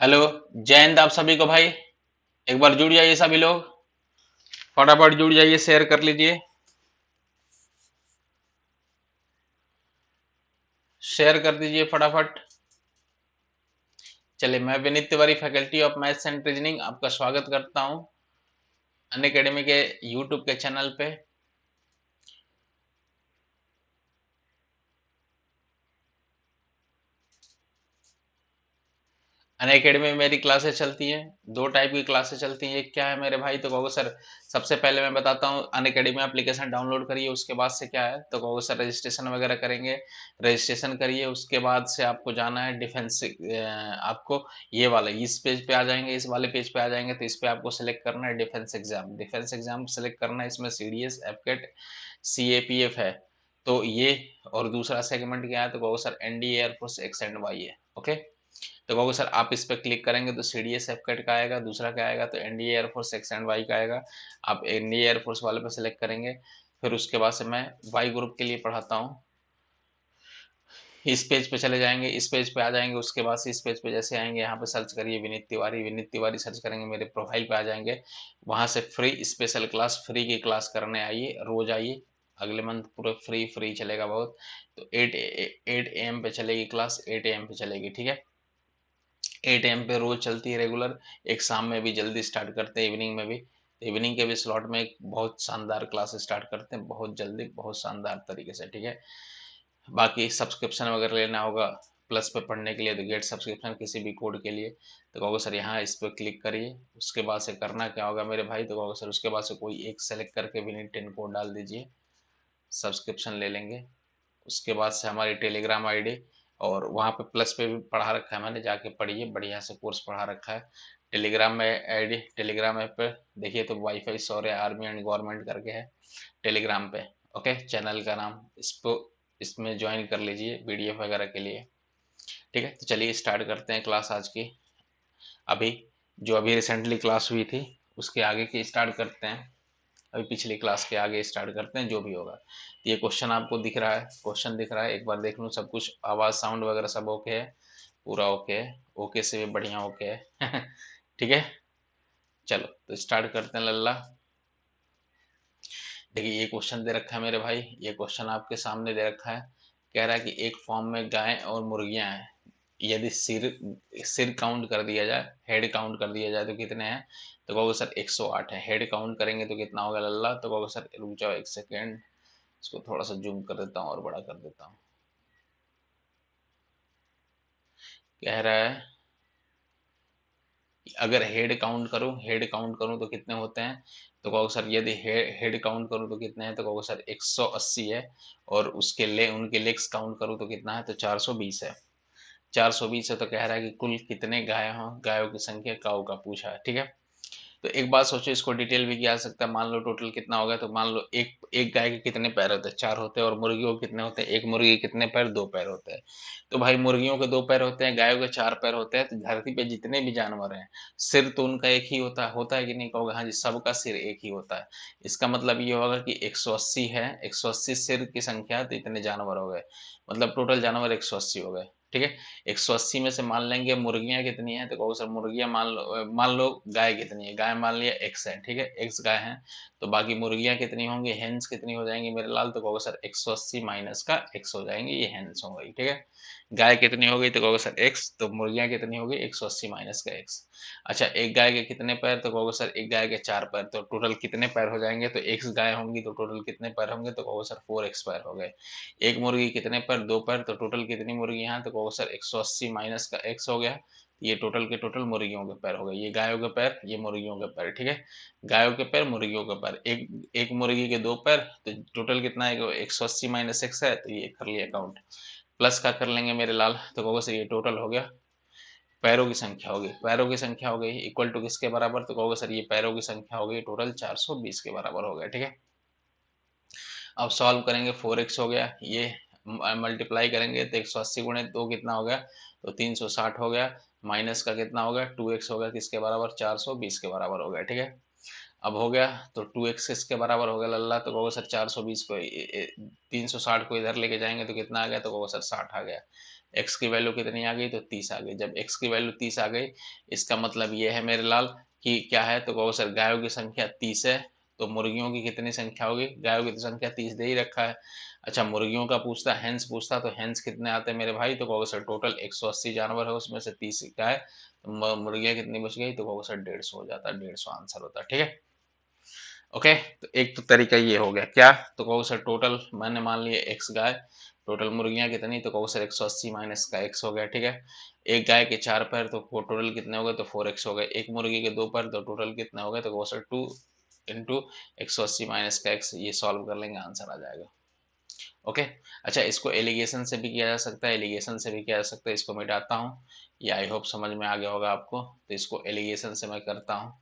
Hello. जय हिंद आप सभी को भाई। एक बार जुड़ जाइए सभी लोग, फटाफट जुड़ जाइए, शेयर कर लीजिए, शेयर कर दीजिए फटाफट। चलिए, मैं Vineet Tiwari, faculty of maths and reasoning, आपका स्वागत करता हूं अनअकैडमी के यूट्यूब के चैनल पे। अनअकैडमी में मेरी क्लासेस चलती हैं, दो टाइप की क्लासेस चलती हैं। एक क्या है मेरे भाई, तो कहोगे सर सबसे पहले मैं बताता हूँ, अनअकैडमी एप्लीकेशन डाउनलोड करिए। उसके बाद से क्या है, तो कहोगे सर रजिस्ट्रेशन वगैरह करेंगे। रजिस्ट्रेशन करिए, उसके बाद से आपको जाना है डिफेंस। आपको ये वाला इस पेज पे आ जाएंगे, इस वाले पेज पे आ जाएंगे, तो इस पे आपको सेलेक्ट करना है defence exam. Defence exam select करना है, इसमें C D S, AFCAT, C A P F है। तो ये, और दूसरा सेगमेंट क्या है, तो कहोगे sir N D A air force X and Y है। ओके, तो कहोगे सर आप इस पर क्लिक करेंगे तो C D S F cat का आएगा, दूसरा क्या आएगा, तो NDA air force X and Y का आएगा। आप एनडीए एयरफोर्स वाले पे सेलेक्ट करेंगे। फिर उसके बाद से मैं वाई ग्रुप के लिए पढ़ाता हूँ। इस पेज पे चले जाएंगे, इस पेज पे आ जाएंगे। उसके बाद से इस पेज पे जैसे आएंगे, यहाँ पे सर्च करिए विनीत तिवारी। विनीत तिवारी सर्च करेंगे, मेरे प्रोफाइल पे आ जाएंगे। वहां से फ्री स्पेशल क्लास, फ्री की क्लास करने आइए, रोज आइए। अगले मंथ पूरा फ्री फ्री चलेगा बहुत। तो 8 AM पे चलेगी क्लास, 8 AM पे चलेगी, ठीक है। 8 AM पे रोज चलती है रेगुलर। एक शाम में भी जल्दी स्टार्ट करते हैं, इवनिंग में भी। इवनिंग के भी स्लॉट में एक बहुत शानदार क्लास स्टार्ट करते हैं, बहुत जल्दी, बहुत शानदार तरीके से, ठीक है। बाकी सब्सक्रिप्शन वगैरह लेना होगा प्लस पे पढ़ने के लिए, तो गेट सब्सक्रिप्शन किसी भी कोड के लिए, तो कहोगे सर यहाँ इस पर क्लिक करिए। उसके बाद से करना क्या होगा मेरे भाई, तो कहोगे सर उसके बाद से कोई एक सेलेक्ट करके विनिट 10 कोड डाल दीजिए, सब्सक्रिप्शन ले लेंगे। उसके बाद से हमारी टेलीग्राम आईडी, और वहाँ पे प्लस पे भी पढ़ा रखा है मैंने, जाके पढ़िए, बढ़िया से कोर्स पढ़ा रखा है। टेलीग्राम में आईडी, टेलीग्राम ऐप पे देखिए तो wifi Shaurya army and government करके है टेलीग्राम पे। ओके, चैनल का नाम, इसको इसमें ज्वाइन कर लीजिए पीडीएफ वगैरह के लिए। ठीक है, तो चलिए स्टार्ट करते हैं क्लास आज की। अभी जो अभी रिसेंटली क्लास हुई थी, उसके आगे की स्टार्ट करते हैं। अभी पिछली क्लास के आगे स्टार्ट करते हैं, जो भी होगा। ये क्वेश्चन आपको दिख रहा है, क्वेश्चन दिख रहा है, एक बार देख लूँ सब कुछ, आवाज़ साउंड वगैरह सब ओके है, पूरा ओके है, ओके से भी बढ़िया ओके है। ठीक है, चलो तो स्टार्ट करते हैं लल्ला। देखिए ये क्वेश्चन दे रखा है मेरे भाई, ये क्वेश्चन आपके सामने दे रखा है। कह रहा है कि एक फॉर्म में गाय और मुर्गियां हैं। यदि सिर सिर काउंट कर दिया जाए, हेड काउंट कर दिया जाए तो कितने हैं, तो कहोगे सर 108 है। हेड काउंट करेंगे तो कितना होगा लल्ला, तो कहोगे सर रुक जाओ एक सेकेंड, इसको थोड़ा सा जूम कर देता हूँ और बड़ा कर देता हूँ। कह रहा है कि अगर हेड काउंट करूँ तो कितने होते हैं, तो कहोगे सर यदि हेड काउंट करूँ तो कितने हैं, तो कहोगे सर 180 है। और उनके लेग्स काउंट करूँ तो कितना है, तो 420 है। 420 है, तो कह रहा है कि कुल कितने गाय हों, गायों की संख्या काऊ का पूछा है, ठीक है। तो एक बात सोचो, इसको डिटेल भी किया जा सकता है। मान लो टोटल कितना होगा, तो मान लो एक एक गाय के कितने पैर होते हैं, चार होते हैं। और मुर्गियों के कितने होते हैं, एक मुर्गी के कितने पैर, दो पैर होते हैं। तो भाई मुर्गियों के दो पैर होते हैं, गायों के चार पैर होते हैं। तो धरती पे जितने भी जानवर हैं, सिर तो उनका एक ही होता है कि नहीं, कहोगे हाँ जी, सबका सिर एक ही होता है। इसका मतलब ये होगा कि 180 है, 180 सिर की संख्या, तो इतने जानवर हो गए। मतलब टोटल जानवर 180 हो गए, ठीक है। 180 में से मान लेंगे मुर्गियां कितनी है, तो कहो सर मुर्गियां मान लो गाय कितनी है, गाय मान लिया एक्स है, ठीक है, एक्स गाय है। तो बाकी मुर्गियां कितनी होंगी, हेंस कितनी हो जाएंगी मेरे लाल, तो कहोगे सर 180 माइनस का एक्स हो जाएंगे, ये हेंस हो गई, ठीक है। गाय कितनी हो गई, तो कहोगे सर एक्स, तो मुर्गियां कितनी हो गई, 180 माइनस का एक्स। अच्छा, एक गाय के कितने पैर, तो कहोगे सर एक गाय के चार पैर, तो टोटल कितने पैर हो जाएंगे, तो एक्स गाय होंगी तो टोटल कितने पैर होंगे, तो कहोगे सर 4x पैर हो गए। एक मुर्गी कितने पैर, दो पैर, तो टोटल कितनी मुर्गियां हैं, तो कहोगे सर 180 माइनस का एक्स हो गया। ये टोटल के टोटल मुर्गियों के पैर हो गए, ये गायों के पैर, ये मुर्गियों के पैर, ठीक है। गायों के पैर, मुर्गियों के पैर, एक एक मुर्गी के दो पैर, तो टोटल कितना है, 180 माइनस एक्स है, तो ये कर लिया काउंट। प्लस का कर लेंगे मेरे लाल, तो कहोगे सर ये टोटल हो गया, पैरों की संख्या होगी, पैरों की संख्या हो गई इक्वल टू किसके बराबर, तो कहोगे सर ये पैरों की संख्या हो गई टोटल 420 के बराबर हो गया, ठीक है। अब सॉल्व करेंगे, 4x हो गया, ये मल्टीप्लाई करेंगे तो 180 गुणे दो कितना हो गया, तो 360 हो गया। माइनस का कितना हो गया, 2x हो गया, किसके बराबर, 420 के बराबर हो गया, ठीक है। अब हो गया, तो 2x किसके बराबर हो गया लल्ला, तो कहोगे सर 420 को 360 को इधर लेके जाएंगे तो कितना आ गया, तो कहोगे सर 60 आ गया। x की वैल्यू कितनी आ गई, तो 30 आ गई। जब x की वैल्यू 30 आ गई, इसका मतलब ये है मेरे लाल कि क्या है, तो कहोगे सर गायों की संख्या 30 है, तो मुर्गियों की कितनी संख्या होगी, गायों की तो संख्या 30 दे ही रखा है। अच्छा, मुर्गियों का पूछता, हैंस पूछता, तो हैंस कितने आते हैं मेरे भाई, तो कहोगे सर टोटल 180 जानवर है, उसमें से 30 गाय, तो मुर्गियां कितनी बच गई, तो कहोगे सर 150 हो जाता है, 150 आंसर होता है। ठीक है, ओके। तो एक तो तरीका ये हो गया क्या, तो कहो सर टोटल मैंने मान लिया x गाय, टोटल मुर्गियां कितनी, तो कहो सर 180 माइनस का x हो गया। ठीक है, एक गाय के 4 पैर, तो टोटल कितने हो गए, तो 4x हो गए। एक मुर्गी के 2 पैर, तो टोटल कितने हो गए, तो कहो सर 2 इंटू 180 माइनस का x, ये सॉल्व कर लेंगे, आंसर आ जाएगा। ओके। अच्छा, इसको एलिगेशन से भी किया जा सकता है, एलिगेशन से भी किया जा सकता है। इसको मिटाता हूँ, ये आई होप समझ में आ गया होगा आपको। तो इसको एलिगेशन से मैं करता हूँ।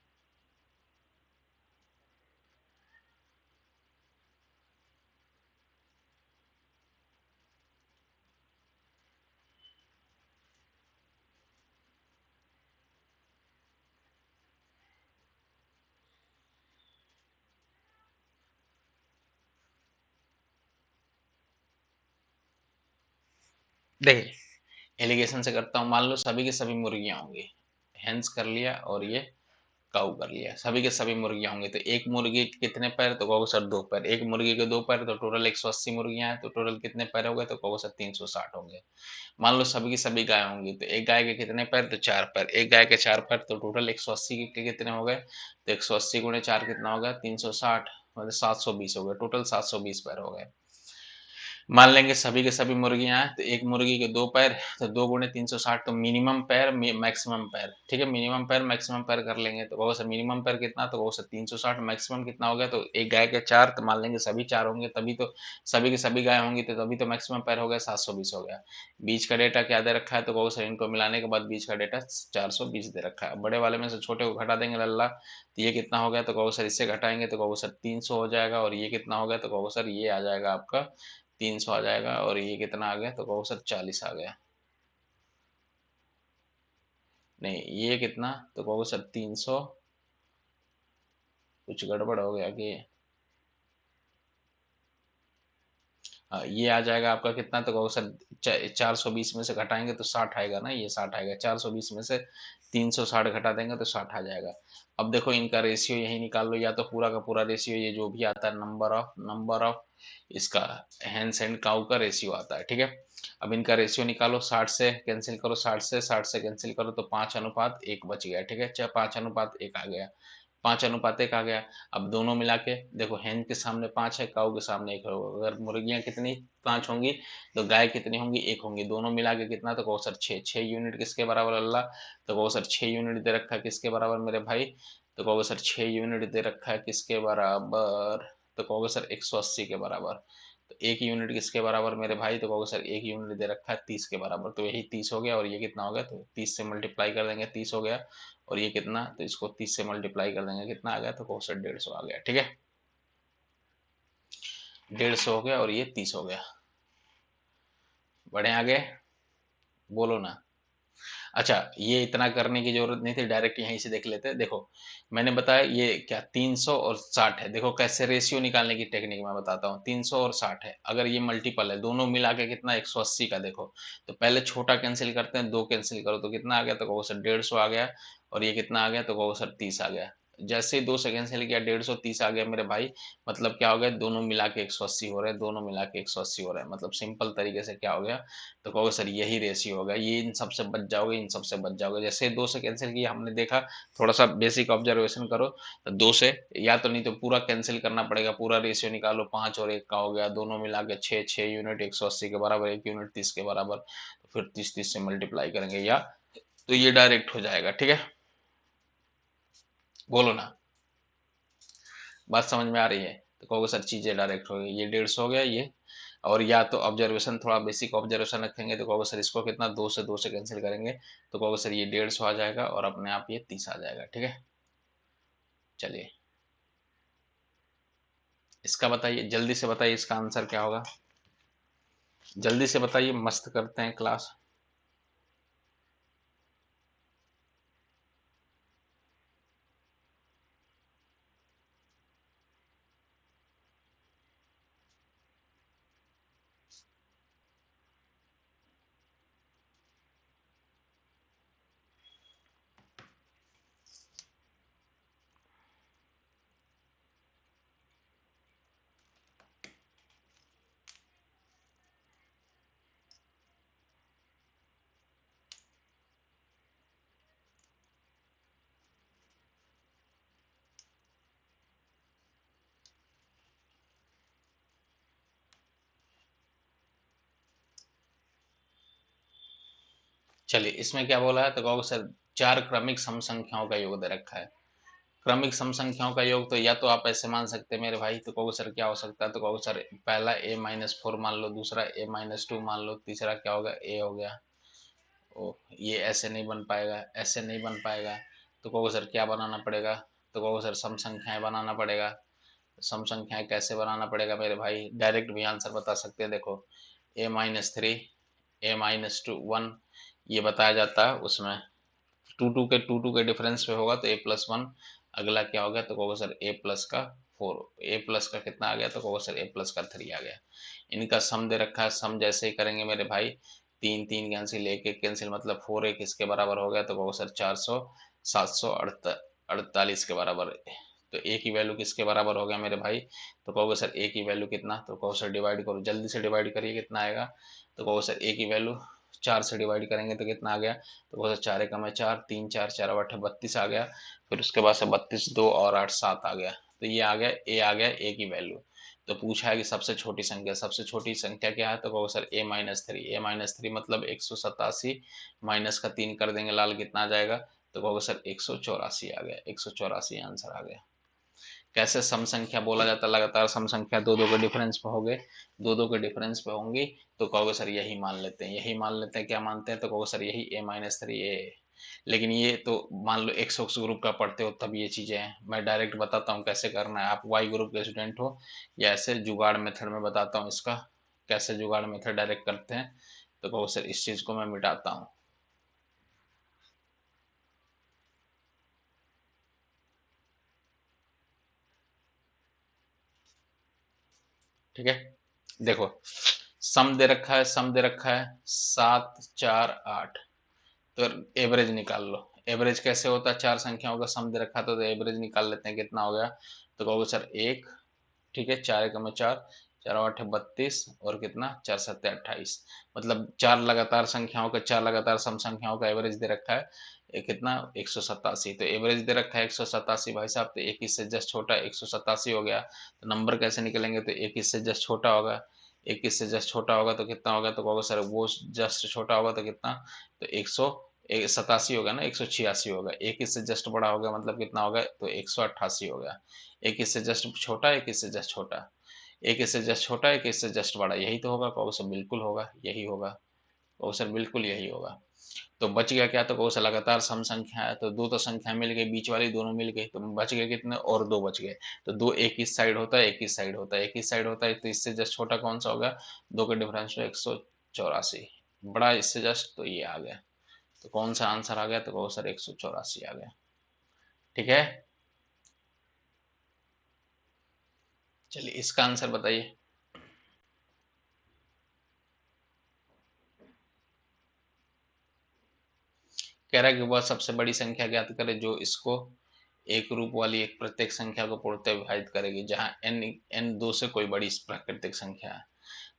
देखिए, एलिगेशन से करता हूँ। मान लो सभी की सभी मुर्गियां होंगी, हेंस कर लिया और ये काऊ कर लिया, सभी के सभी मुर्गियां होंगी। तो एक मुर्गी के कितने पैर, तो कहोगे सर 2 पैर। एक मुर्गी के 2 पैर, तो टोटल 180 मुर्गियां हैं, तो टोटल कितने पैर हो गए, तो कहोगे सर 360 होंगे। मान लो सभी की सभी गाय होंगी, तो एक गाय के कितने पैर, तो 4 पैर। एक गाय के 4 पैर, तो टोटल 180 के कितने हो गए, तो 180 गुणे 4 कितना हो गया, 360, मतलब 720 हो गए, टोटल 720 पैर हो गए। मान लेंगे सभी के सभी मुर्गियां हैं, तो एक मुर्गी के 2 पैर, तो 2 गुणे 360, तो मिनिमम पैर मैक्सिमम पैर। ठीक है, मिनिमम पैर मैक्सिमम पैर कर लेंगे, तो कहो सर मिनिमम पैर कितना, तो कहो सर 360, मैक्सिमम कितना हो गया, तो एक गाय के 4, तो मान लेंगे सभी 4 होंगे, तभी तो सभी की सभी गाय होंगी, तो तभी तो मैक्सिमम पैर हो गया, 720 हो गया। बीच का डेटा क्या दे रखा है, तो कहो सर इनको मिलाने के बाद बीच का डेटा 420 दे रखा है। बड़े वाले में से छोटे को घटा देंगे लल्ला, तो ये कितना हो गया, तो कहो सर इससे घटाएंगे, तो कहो सर 300 हो जाएगा, और ये कितना हो गया, तो कहो सर ये आ जाएगा आपका 300 आ जाएगा, और ये कितना आ गया, तो कहो सर 40 आ गया। नहीं, ये कितना, तो कहो सर 300, कुछ गड़बड़ हो गया कि, ये आ जाएगा आपका कितना, तो कहो सर 420 में से घटाएंगे तो 60 आएगा ना, ये 60 आएगा। 420 में से 360 घटा देंगे तो 60 आ जाएगा। अब देखो इनका रेशियो यही निकाल लो, या तो पूरा का पूरा रेशियो, ये जो भी आता है नंबर ऑफ इसका हैंस एंड काउ का रेशियो आता है। ठीक है, अब इनका रेशियो निकालो, 60 से कैंसिल करो, 60 से कैंसिल करो, तो 5:1 बच गया। ठीक है, 5:1 आ गया, 5:1 आ गया। अब दोनों मिला के देखो, hen के सामने 5 है, काऊ के सामने 1 होगा। अगर मुर्गियां कितनी 5 होंगी, तो गाय कितनी होंगी, 1 होंगी। दोनों मिला के कितना, तो कहो सर 6। 6 यूनिट किसके बराबर अल्लाह, तो कहो सर 6 यूनिट दे रखा है किसके बराबर मेरे भाई, तो कहोगे सर 6 यूनिट दे रखा है किसके बराबर, तो कहोगे सर 180 के बराबर। तो 1 यूनिट किसके बराबर मेरे भाई, तो कहोगे सर 1 यूनिट दे रखा है 30 के बराबर। तो यही 30 हो गया, और ये कितना हो गया, तो 30 से मल्टीप्लाई कर देंगे, 30 हो गया। और ये कितना, तो इसको 30 से मल्टीप्लाई कर देंगे, कितना आ गया, तो कहो सर 150 आ गया। ठीक है, 150 हो गया, और ये 30 हो गया। बढ़े आगे, बोलो ना। अच्छा, ये इतना करने की जरूरत नहीं थी, डायरेक्ट यहीं से देख लेते। देखो मैंने बताया ये क्या 300 और 60 है। देखो कैसे रेशियो निकालने की टेक्निक मैं बताता हूँ। 300 और 60 है, अगर ये मल्टीपल है, दोनों मिला के कितना 180 का, देखो तो पहले छोटा कैंसिल करते हैं, 2 कैंसिल करो तो कितना आ गया, तो कहो सर 150 आ गया। और ये कितना आ गया, तो कहो सर 30 आ गया। जैसे ही 2 से कैंसिल किया, 150 30 आ गया मेरे भाई। मतलब क्या हो गया, दोनों मिला के 180 हो रहे हैं, दोनों मिला के 180 हो रहे हैं। मतलब सिंपल तरीके से क्या हो गया, तो कहोगे सर यही रेशियो होगा, ये इन सबसे बच जाओगे, इन सबसे बच जाओगे। जैसे 2 से कैंसिल किया हमने देखा, थोड़ा सा बेसिक ऑब्जर्वेशन करो, तो 2 से या तो नहीं तो पूरा कैंसिल करना पड़ेगा, पूरा रेशियो निकालो, 5 और 1 का हो गया, दोनों मिला के 6। 6 यूनिट 180 के बराबर, 1 यूनिट 30 के बराबर, तो फिर 30 से मल्टीप्लाई करेंगे, या तो ये डायरेक्ट हो जाएगा। ठीक है, बोलो ना, बात समझ में आ रही है, तो कहोगे सर चीजें डायरेक्ट हो गई, ये 150 हो गया ये। और या तो ऑब्जर्वेशन, थोड़ा बेसिक ऑब्जर्वेशन रखेंगे, तो कहोगे सर इसको कितना, 2 से कैंसिल करेंगे, तो कहोगे सर ये 150 आ जाएगा, और अपने आप ये 30 आ जाएगा। ठीक है, चलिए इसका बताइए, जल्दी से बताइए इसका आंसर क्या होगा, जल्दी से बताइए, मस्त करते हैं क्लास। चलिए इसमें क्या बोला है, तो कहोगे सर चार क्रमिक सम संख्याओं का योग दे रखा है। क्रमिक सम संख्याओं का योग तो या तो आप ऐसे मान सकते हैं मेरे भाई, तो कहोगे सर क्या हो सकता है, तो कहोगे सर पहला a-4 मान लो, दूसरा a-2 मान लो, तीसरा क्या होगा, a हो गया। ओ, ये ऐसे नहीं बन पाएगा, ऐसे नहीं बन पाएगा, तो कहोगे सर क्या बनाना पड़ेगा, तो कहोगे सर सम संख्याएं बनाना पड़ेगा। सम संख्याएं कैसे बनाना पड़ेगा मेरे भाई, डायरेक्ट भी आंसर बता सकते हैं। देखो a-3 a-1 ये बताया जाता है उसमें, टू टू के डिफरेंस पे होगा तो a+1। अगला क्या हो गया, तो कहोगे सर a+4, a+ का कितना आ गया, तो कहोगे सर a+3 आ गया। इनका सम दे रखा है, सम जैसे ही करेंगे मेरे भाई, तीन तीन कैंसिल, एक एक कैंसिल, मतलब 4 एक इसके बराबर हो गया, तो कहोगे सर 400 748 के बराबर है। तो ए की वैल्यू किसके बराबर हो गया मेरे भाई, तो कहोगे सर ए की वैल्यू कितना, तो कहो सर डिवाइड करो, जल्दी से डिवाइड करिए कितना आएगा, तो कहो सर ए की वैल्यू 4 से डिवाइड करेंगे तो कितना आ गया, तो कहो सर 4 एकम है 4, 3 4 4 8 32 आ गया। फिर उसके बाद से 32 2 और 8 7 आ गया, तो ये आ गया ए, आ गया ए की वैल्यू। तो पूछा है कि सबसे छोटी संख्या, सबसे छोटी संख्या क्या है, तो कहो सर a-3, a-3 मतलब 187 माइनस का 3 कर देंगे लाल, कितना आ जाएगा, तो कहोगे सर 184 आ गया, 184 आंसर आ गया। कैसे सम संख्या बोला जाता है, लगातार सम संख्या दो दो के डिफरेंस पे हो गए, दो दो के डिफरेंस पे होंगी, तो कहोगे सर यही मान लेते हैं, यही मान लेते हैं, क्या मानते हैं, तो कहोगे सर यही a-3 ए। लेकिन ये तो मान लो एक्स ग्रुप का पढ़ते हो तब ये चीजें हैं, मैं डायरेक्ट बताता हूँ कैसे करना है, आप वाई ग्रुप के स्टूडेंट हो, या ऐसे जुगाड़ मेथड में बताता हूँ इसका, कैसे जुगाड़ मेथड डायरेक्ट करते हैं, तो कहो सर इस चीज को मैं मिटाता हूँ। ठीक है, देखो सम दे रखा है, सम दे रखा है 7 4 8, तो एवरेज निकाल लो। एवरेज कैसे होता है, चार संख्याओं का सम दे रखा था तो एवरेज निकाल लेते हैं, कितना हो गया, तो कहोगे सर एक, ठीक है, 4 एकम में 4, 4 8 32, और कितना 4 7 28, मतलब चार लगातार संख्याओं का, चार लगातार सम संख्याओं का एवरेज दे रखा है, कितना 187, तो एवरेज दे रखा है 187 भाई साहब, तो एक इससे जस्ट छोटा 187 हो गया, तो नंबर कैसे निकलेंगे, तो एक इससे जस्ट छोटा होगा, एक इससे जस्ट छोटा होगा तो कितना होगा, तो कहोगे सर वो जस्ट छोटा होगा तो कितना, तो 187 होगा ना, 186 होगा, एक इससे जस्ट बड़ा होगा मतलब कितना होगा, तो 188 होगा। एक इससे जस्ट छोटा, एक इससे जस्ट छोटा, एक इससे जस्ट छोटा, एक इससे जस्ट बड़ा, यही तो होगा, कहो सर बिल्कुल होगा, यही होगा, कहो सर बिल्कुल यही होगा। तो बच गया क्या, तो कहो सर लगातार सम संख्या है, तो दो तो संख्या मिल गई, बीच वाली दोनों मिल गई, तो बच गए कितने, और दो बच गए, तो दो एक इस साइड होता है, एक इस साइड होता है, एक इस साइड होता है, तो इससे जस्ट छोटा कौन सा होगा, दो के डिफरेंस में 184, बड़ा इससे जस्ट, तो ये आ गया, तो कौन सा आंसर आ गया, तो कहो सर 184 आ गया। ठीक है, चलिए इसका आंसर बताइए। कह रहा है कि वह सबसे बड़ी संख्या ज्ञात करे जो इसको एक रूप वाली एक प्रत्येक संख्या को पूर्णतः विभाजित करेगी, जहां n n दो से कोई बड़ी प्राकृतिक संख्या है।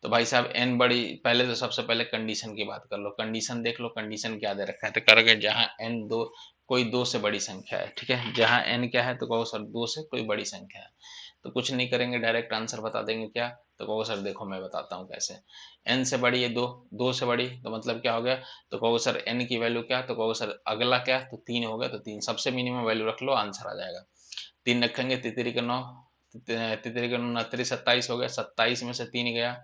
तो भाई साहब n बड़ी, पहले तो सबसे पहले कंडीशन की बात कर लो, कंडीशन देख लो, कंडीशन क्या दे रखा है, तो करेंगे जहां n दो, कोई दो से बड़ी संख्या है, ठीक है, जहां n क्या है, तो कहो सर दो से कोई बड़ी संख्या है, तो कुछ नहीं करेंगे, डायरेक्ट आंसर बता देंगे क्या, तो कहो सर देखो मैं बताता हूँ कैसे, n से बड़ी है दो, दो से बड़ी, तो मतलब क्या हो गया, तो कहो सर n की वैल्यू क्या, तो कहो सर अगला क्या, तो 3 हो गया, तो 3 सबसे मिनिमम वैल्यू रख लो, आंसर आ जाएगा। 3 रखेंगे, तितरी का 9, तितरी का 9 तितरी 27 हो गया, 27 में से 3 गया,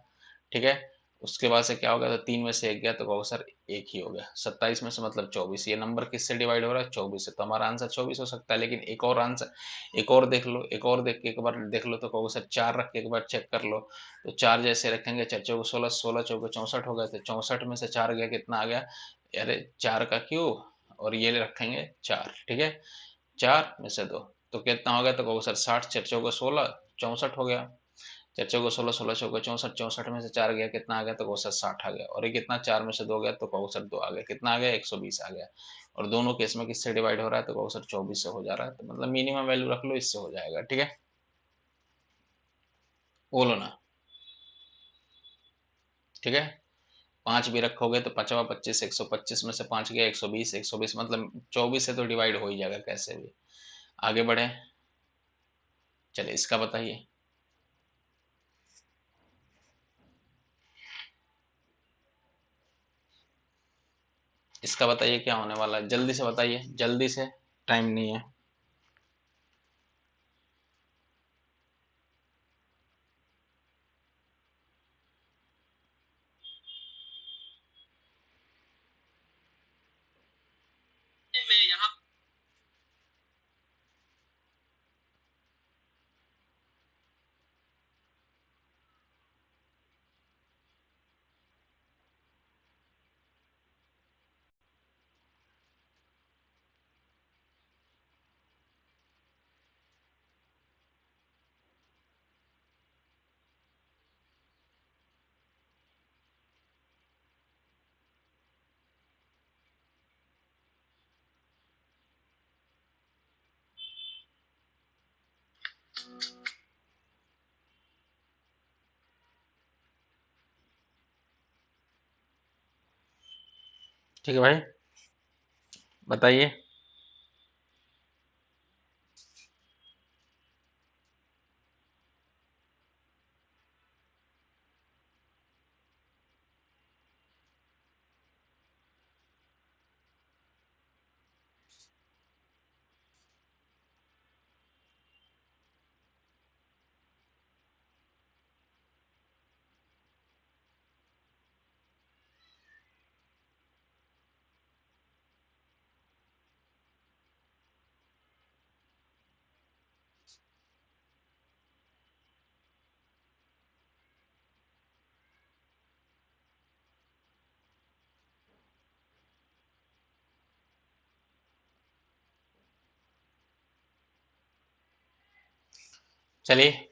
ठीक है, उसके बाद से क्या होगा, तो 3 में से एक गया, तो कहो सर एक ही हो गया, 27 में से मतलब 24, ये नंबर किससे डिवाइड हो रहा है, 24 से, तो हमारा आंसर 24 हो सकता है। लेकिन एक और आंसर, एक और देख लो, एक और देख के एक बार देख लो, तो कहो सर 4 रख के एक बार चेक कर लो, तो 4 जैसे रखेंगे, 4 चौको 16, 16 चौको 64 हो गया, तो 64 में से 4 गया, कितना आ गया, अरे 4 का क्यूब, और ये रखेंगे 4, ठीक है, 4 में से 2, तो कितना हो गया, तो कहो सर 60, 4 चौको 16, 64 हो गया, 4 चौको 16, 16 चौको 64, 64 में से 4 गया, कितना आ गया, तो कहो सर 60 आ गया, और ये कितना 4 में से 2 गया, तो कहो सर 2 आ गया, कितना आ गया, 120 आ गया, और दोनों केस में किससे डिवाइड हो रहा है, तो कहो सर 24 से हो जा रहा है, तो मतलब मिनिमम वैल्यू रख लो, इससे हो जाएगा। ठीक है, बोलो ना, ठीक है, 5 भी रखोगे तो 5 25, 125 में से 5 गया, 120, 120 मतलब 24 से तो डिवाइड हो ही जाएगा कैसे भी। आगे बढ़े, चलिए इसका बताइए। इसका बताइए क्या होने वाला है, जल्दी से बताइए, जल्दी से, टाइम नहीं है। ठीक है भाई, बताइए। चलिए,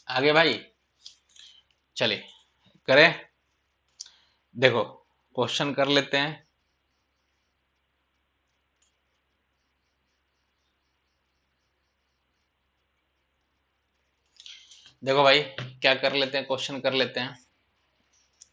आगे भाई, चलिए करें। देखो, क्वेश्चन कर लेते हैं। देखो भाई, क्या कर लेते हैं, क्वेश्चन कर लेते हैं,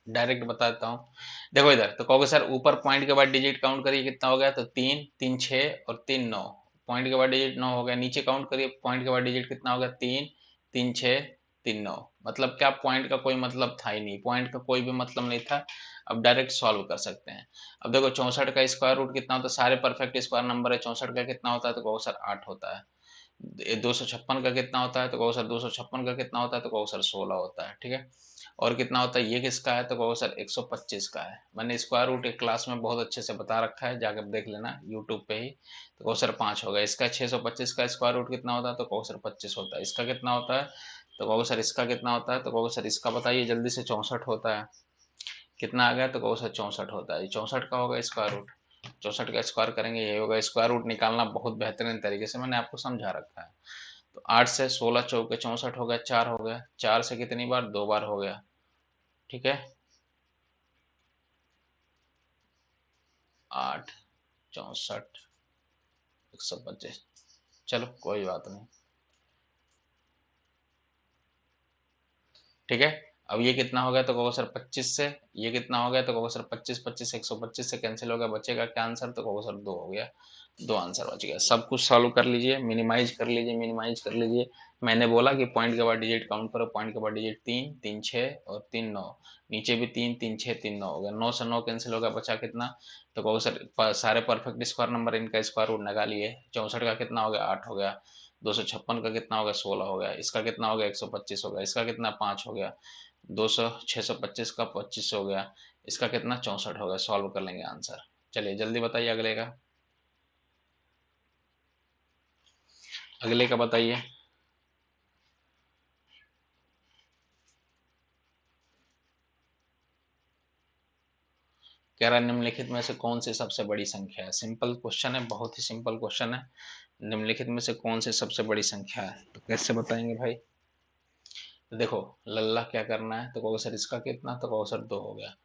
डायरेक्ट बता देता हूँ। देखो इधर तो कहोगे सर ऊपर पॉइंट के बाद डिजिट काउंट करिए कितना हो गया, तो 3 3 6 और 3 9, पॉइंट के बाद डिजिट 9 हो गया। नीचे काउंट करिए पॉइंट के बाद डिजिट कितना हो गया, 3 3 6 3 9। मतलब क्या, पॉइंट का कोई मतलब था ही नहीं, पॉइंट का कोई भी मतलब नहीं था। अब डायरेक्ट सॉल्व कर सकते हैं। अब देखो 64 का स्क्वायर रूट कितना होता है, सारे परफेक्ट स्क्वायर नंबर है, 64 का कितना होता है, तो कहो सर 8 होता है। 256 का कितना होता है, तो कहो सर 256 का कितना होता है, तो कहो सर 16 होता है। ठीक है, और कितना होता है, ये किसका है, तो कहो सर 125 का है। मैंने स्क्वायर रूट एक क्लास में बहुत अच्छे से बता रखा है, जाकर देख लेना यूट्यूब पे ही। तो कहो सर 5 होगा। इसका 625 का स्क्वायर रूट कितना होता है, तो कहो सर 25 होता है। इसका कितना होता है, तो कहो सर इसका कितना होता है, तो कहो सर इसका बताइए जल्दी से, 64 होता है। कितना आ गया, तो कहो सर 64 होता है। 64 का होगा स्क्वायर रूट, 64 का स्क्वायर करेंगे यही होगा। स्क्वायर रूट निकालना बहुत बेहतरीन तरीके से मैंने आपको समझा रखा है। तो 8 से 16 चौके 64 हो गया, 4 हो गया, 4 से कितनी बार, 2 बार हो गया। ठीक है, 8 64 125, चलो कोई बात नहीं। ठीक है, अब ये कितना हो गया, तो कहो सर 25 से, ये कितना हो गया, तो कहो सर 25 25 125 से कैंसिल हो गया, बचेगा क्या आंसर, तो कहो सर 2 हो गया। 2 आंसर बच गया। सब कुछ सॉल्व कर लीजिए, मिनिमाइज कर लीजिए, मिनिमाइज कर लीजिए। मैंने बोला कि पॉइंट के बाद डिजिट काउंट करो, पॉइंट के बाद डिजिट 3 3 6 और 3 9। नीचे भी 3 3 6 3 9 हो गया। 9 से 9 कैंसिल हो गया, बचा कितना, तो कहो सर सारे परफेक्ट स्क्वायर नंबर इनका स्क्वायर रूट निकालिए। 64 का कितना हो गया, 8 हो गया। 256 का कितना हो गया, 16 हो गया। इसका कितना हो गया, 125 हो गया। इसका कितना, 5 हो गया। 200 625 का 25 हो गया। इसका कितना, 64 हो गया। सॉल्व कर लेंगे आंसर। चलिए जल्दी बताइए अगले का, अगले का बताइए। कह रहा है निम्नलिखित में से कौन सी सबसे बड़ी संख्या है। सिंपल क्वेश्चन है, बहुत ही सिंपल क्वेश्चन है। निम्नलिखित में से कौन सी सबसे बड़ी संख्या है, तो कैसे बताएंगे भाई। तो देखो लल्ला क्या करना है, तो कहोगे सर इसका कितना, तो कहोगे सर 2 हो गया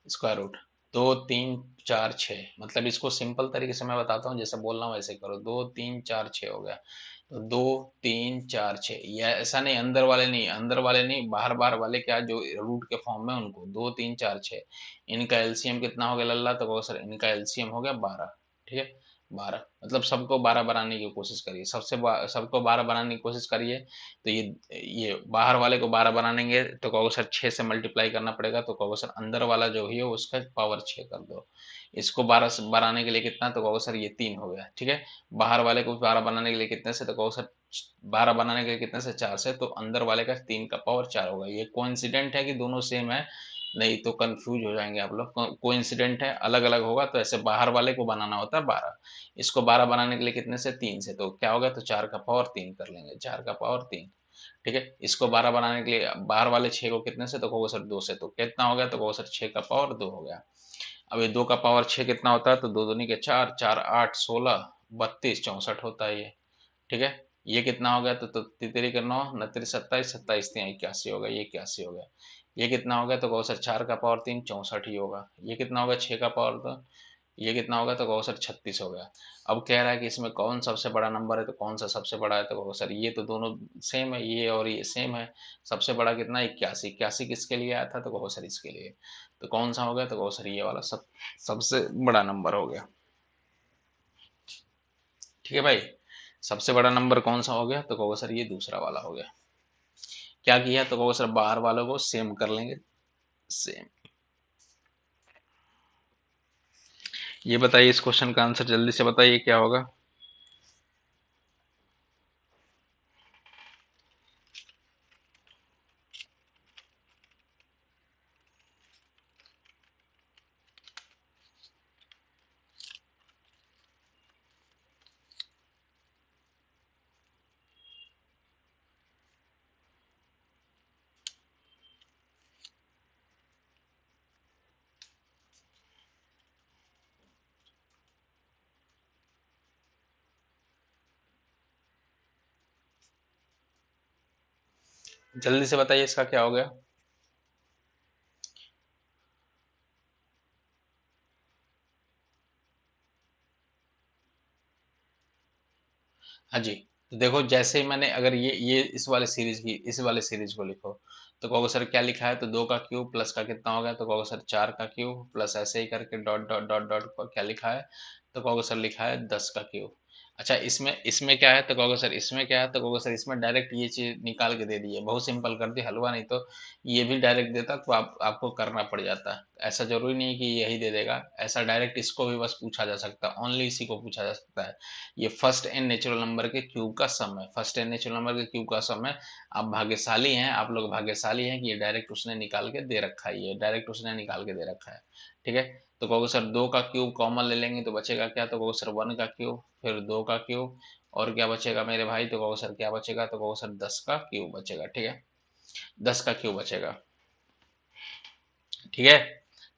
स्क्वायर रूट। 2 3 4 6, मतलब इसको सिंपल तरीके से मैं बताता हूँ, जैसे बोल रहा हूँ वैसे करो। 2 3 4 6 हो गया। तो 2 3 4 6, या ऐसा नहीं, अंदर वाले नहीं, अंदर वाले नहीं, बाहर बाहर वाले क्या जो रूट के फॉर्म में उनको 2 3 4 6। इनका एलसीएम कितना हो गया लल्ला, तो कहो सर इनका एलसीएम हो गया 12। ठीक है, 12, मतलब सबको 12 बनाने की कोशिश करिए, सबको 12 बनाने की कोशिश करिए। तो ये बाहर वाले को 12 बनाएंगे तो कहोगे सर 6 से मल्टीप्लाई करना पड़ेगा, तो कहोगे सर अंदर वाला जो ही है उसका पावर 6 कर दो। इसको 12 से बनाने के लिए कितना, तो कहोगे सर ये 3 हो गया। ठीक है, बाहर वाले को 12 बनाने के लिए कितने से, तो कहोगे सर 12 बनाने के लिए कितने से, 4 से, तो अंदर वाले का 3 का पावर 4 होगा। ये कोइंसिडेंट है कि दोनों सेम है, नहीं तो कंफ्यूज हो जाएंगे आप लोग। कोइंसिडेंट है, अलग अलग होगा तो ऐसे बाहर वाले को बनाना होता है 12, इसको 12 बनाने के लिए कितने से, 3 से, तो क्या होगा, तो 4 का पावर 3 कर लेंगे, 4 का पावर 3। ठीक है, इसको 12 बनाने के लिए बाहर वाले 6 को कितने से, तो कहोगे सर 2 से, तो कितना हो गया, तो कहोगे सर 6 का पावर 2 हो गया। अब ये 2 का पावर 6 कितना होता है, तो 2 दूनी के 4, 4 8 16 32 64 होता है ये। ठीक है, ये कितना हो गया, तो तितरी का 9 29 27 27 3 81 हो गया, ये 81 हो गया। ये कितना हो गया, तो कहो सर 4 का पावर 3 64 ही होगा। ये कितना होगा, 6 का पावर 2, ये कितना होगा, तो कहो सर 36 हो गया। अब कह रहा है कि इसमें कौन सबसे बड़ा नंबर है, तो कौन सा सबसे बड़ा है, तो कहो सर ये तो दोनों सेम है, ये और ये सेम है। सबसे बड़ा कितना, 81। 81 किसके लिए आया था, तो कहो सर इसके लिए। तो कौन सा हो गया, तो कहो सर ये वाला सबसे बड़ा नंबर हो गया। ठीक है भाई, सबसे बड़ा नंबर कौन सा हो गया, तो कहोगे सर ये दूसरा वाला हो गया। क्या किया, तो कहोगे सर बाहर वालों को सेम कर लेंगे, सेम। ये बताइए इस क्वेश्चन का आंसर जल्दी से बताइए क्या होगा। जल्दी से बताइए इसका क्या हो गया। हाँ जी, तो देखो जैसे ही मैंने, अगर ये इस वाले सीरीज को लिखो, तो कहोगे सर क्या लिखा है, तो 2 का क्यूब प्लस का कितना हो गया, तो कहोगे सर 4 का क्यूब प्लस ऐसे ही करके डॉट डॉट डॉट डॉट पर क्या लिखा है, तो कहोगे सर लिखा है 10 का क्यूब। अच्छा, इसमें इसमें क्या है, तो कहोगे सर इसमें क्या है, तो कहोगे सर इसमें डायरेक्ट ये चीज निकाल के दे दी है, बहुत सिंपल कर दी हलवा। नहीं तो ये भी डायरेक्ट देता तो आपको करना पड़ जाता। ऐसा जरूरी नहीं है कि यही दे देगा, ऐसा डायरेक्ट इसको भी बस पूछा जा सकता है, ओनली इसी को पूछा जा सकता है। ये फर्स्ट एन नेचुरल नंबर के क्यूब का सम है, फर्स्ट एन नेचुरल नंबर के क्यूब का सम है। आप भाग्यशाली हैं, आप लोग भाग्यशाली हैं कि ये डायरेक्ट उसने निकाल के दे रखा है, ये डायरेक्ट उसने निकाल के दे रखा है। ठीक है, तो कहोगे सर 2 का क्यूब कॉमन ले लेंगे तो बचेगा क्या, तो कहोगे सर 1 का क्यूब, फिर 2 का क्यूब, और क्या बचेगा मेरे भाई, तो कहोगे सर क्या बचेगा, तो कहोगे सर 10 का क्यूब बचेगा। ठीक है, 10 का क्यूब बचेगा। ठीक है,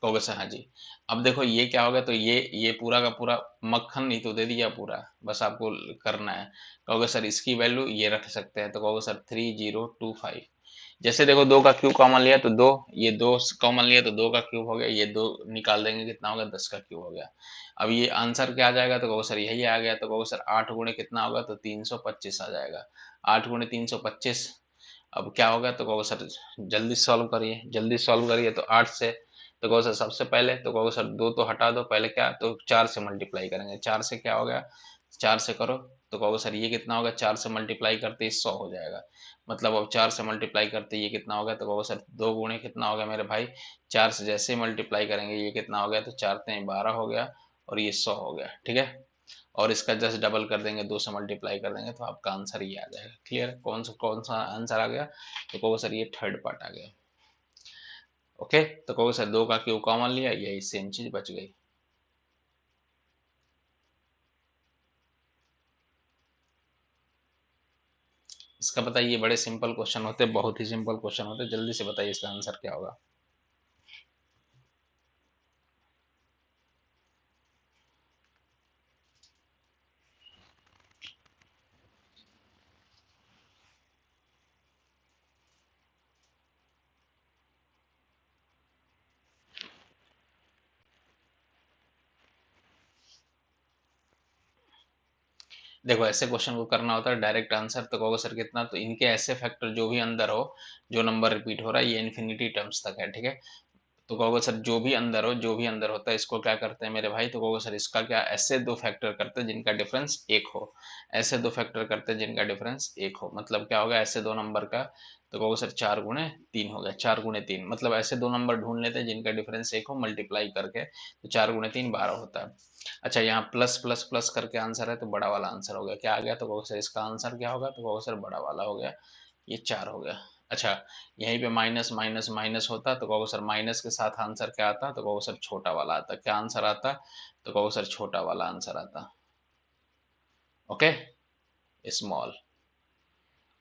कहोगे सर हाँ जी। अब देखो ये क्या होगा, तो ये पूरा का पूरा मक्खन ही तो दे दिया पूरा, बस आपको करना है। कहोगे सर इसकी वैल्यू ये रख सकते हैं, तो कहोगे सर 3025। जैसे देखो 2 का क्यूब कॉमन लिया तो 2, ये 2 कॉमन लिया तो 2 का क्यूब हो गया, ये 2 निकाल देंगे कितना होगा, 10 का क्यूब हो गया। अब ये आंसर क्या आ जाएगा, तो कहोगे सर यही आ गया, तो कहोगे सर 8 गुणे कितना होगा, तो 325 आ जाएगा। 8 गुणे 325, अब क्या होगा, तो कहोगे सर जल्दी सॉल्व करिए, जल्दी सॉल्व करिए। तो 8 से, तो कहोगे सर सबसे पहले, तो कहोगे सर 2 तो हटा दो, पहले क्या, तो 4 से मल्टीप्लाई करेंगे, 4 से क्या हो गया, 4 से करो, तो कहोगे सर ये कितना होगा, 4 से मल्टीप्लाई करते ही 100 हो जाएगा। मतलब अब 4 से मल्टीप्लाई करते ये कितना होगा, तो कहोगे सर 2 गुणे कितना हो गया मेरे भाई, 4 से जैसे ही मल्टीप्लाई करेंगे ये कितना हो गया, तो 4 3 12 हो गया, और ये 100 हो गया। ठीक है, और इसका जस्ट डबल कर देंगे, 2 से मल्टीप्लाई कर देंगे, तो आपका आंसर ये आ जाएगा। क्लियर, कौन सा आंसर आ गया, तो कहोगे सर ये थर्ड पार्ट आ गया। ओके, तो कहोगे सर 2 का क्यूब कॉमन लिया, यही सेम चीज बच गई। इसका बताइए, बड़े सिंपल क्वेश्चन होते, बहुत ही सिंपल क्वेश्चन होते, जल्दी से बताइए इसका आंसर क्या होगा। देखो ऐसे क्वेश्चन को करना होता है डायरेक्ट आंसर, तो कहोगे सर कितना, तो इनके ऐसे फैक्टर जो भी अंदर हो, जो नंबर रिपीट हो रहा है ये इन्फिनिटी टर्म्स तक है, ठीक है। तो कहोगे सर जो भी अंदर हो, जो भी अंदर होता है इसको क्या करते हैं मेरे भाई, तो कहोगे सर इसका क्या, ऐसे दो फैक्टर करते हैं जिनका डिफरेंस एक हो, ऐसे दो फैक्टर करते हैं जिनका डिफरेंस एक हो, मतलब क्या होगा, ऐसे दो नंबर का, तो कहोगे सर 4 गुणे 3 हो गया, 4 गुणे 3, मतलब ऐसे दो नंबर ढूंढ लेते हैं जिनका डिफरेंस एक हो, मल्टीप्लाई करके, तो 4 गुणे 3 12 होता है। अच्छा यहाँ प्लस प्लस प्लस करके आंसर है, तो बड़ा वाला आंसर हो गया, क्या आ गया, तो कहोगे सर इसका आंसर क्या होगा, तो कहोगे सर बड़ा वाला हो गया, ये 4 हो गया। अच्छा यहीं पे माइनस माइनस माइनस होता, तो कहोगे सर माइनस के साथ आंसर क्या आता, तो कहोगे सर छोटा वाला आता, क्या आंसर आता, तो कहोगे सर छोटा वाला आंसर आता, ओके, स्मॉल।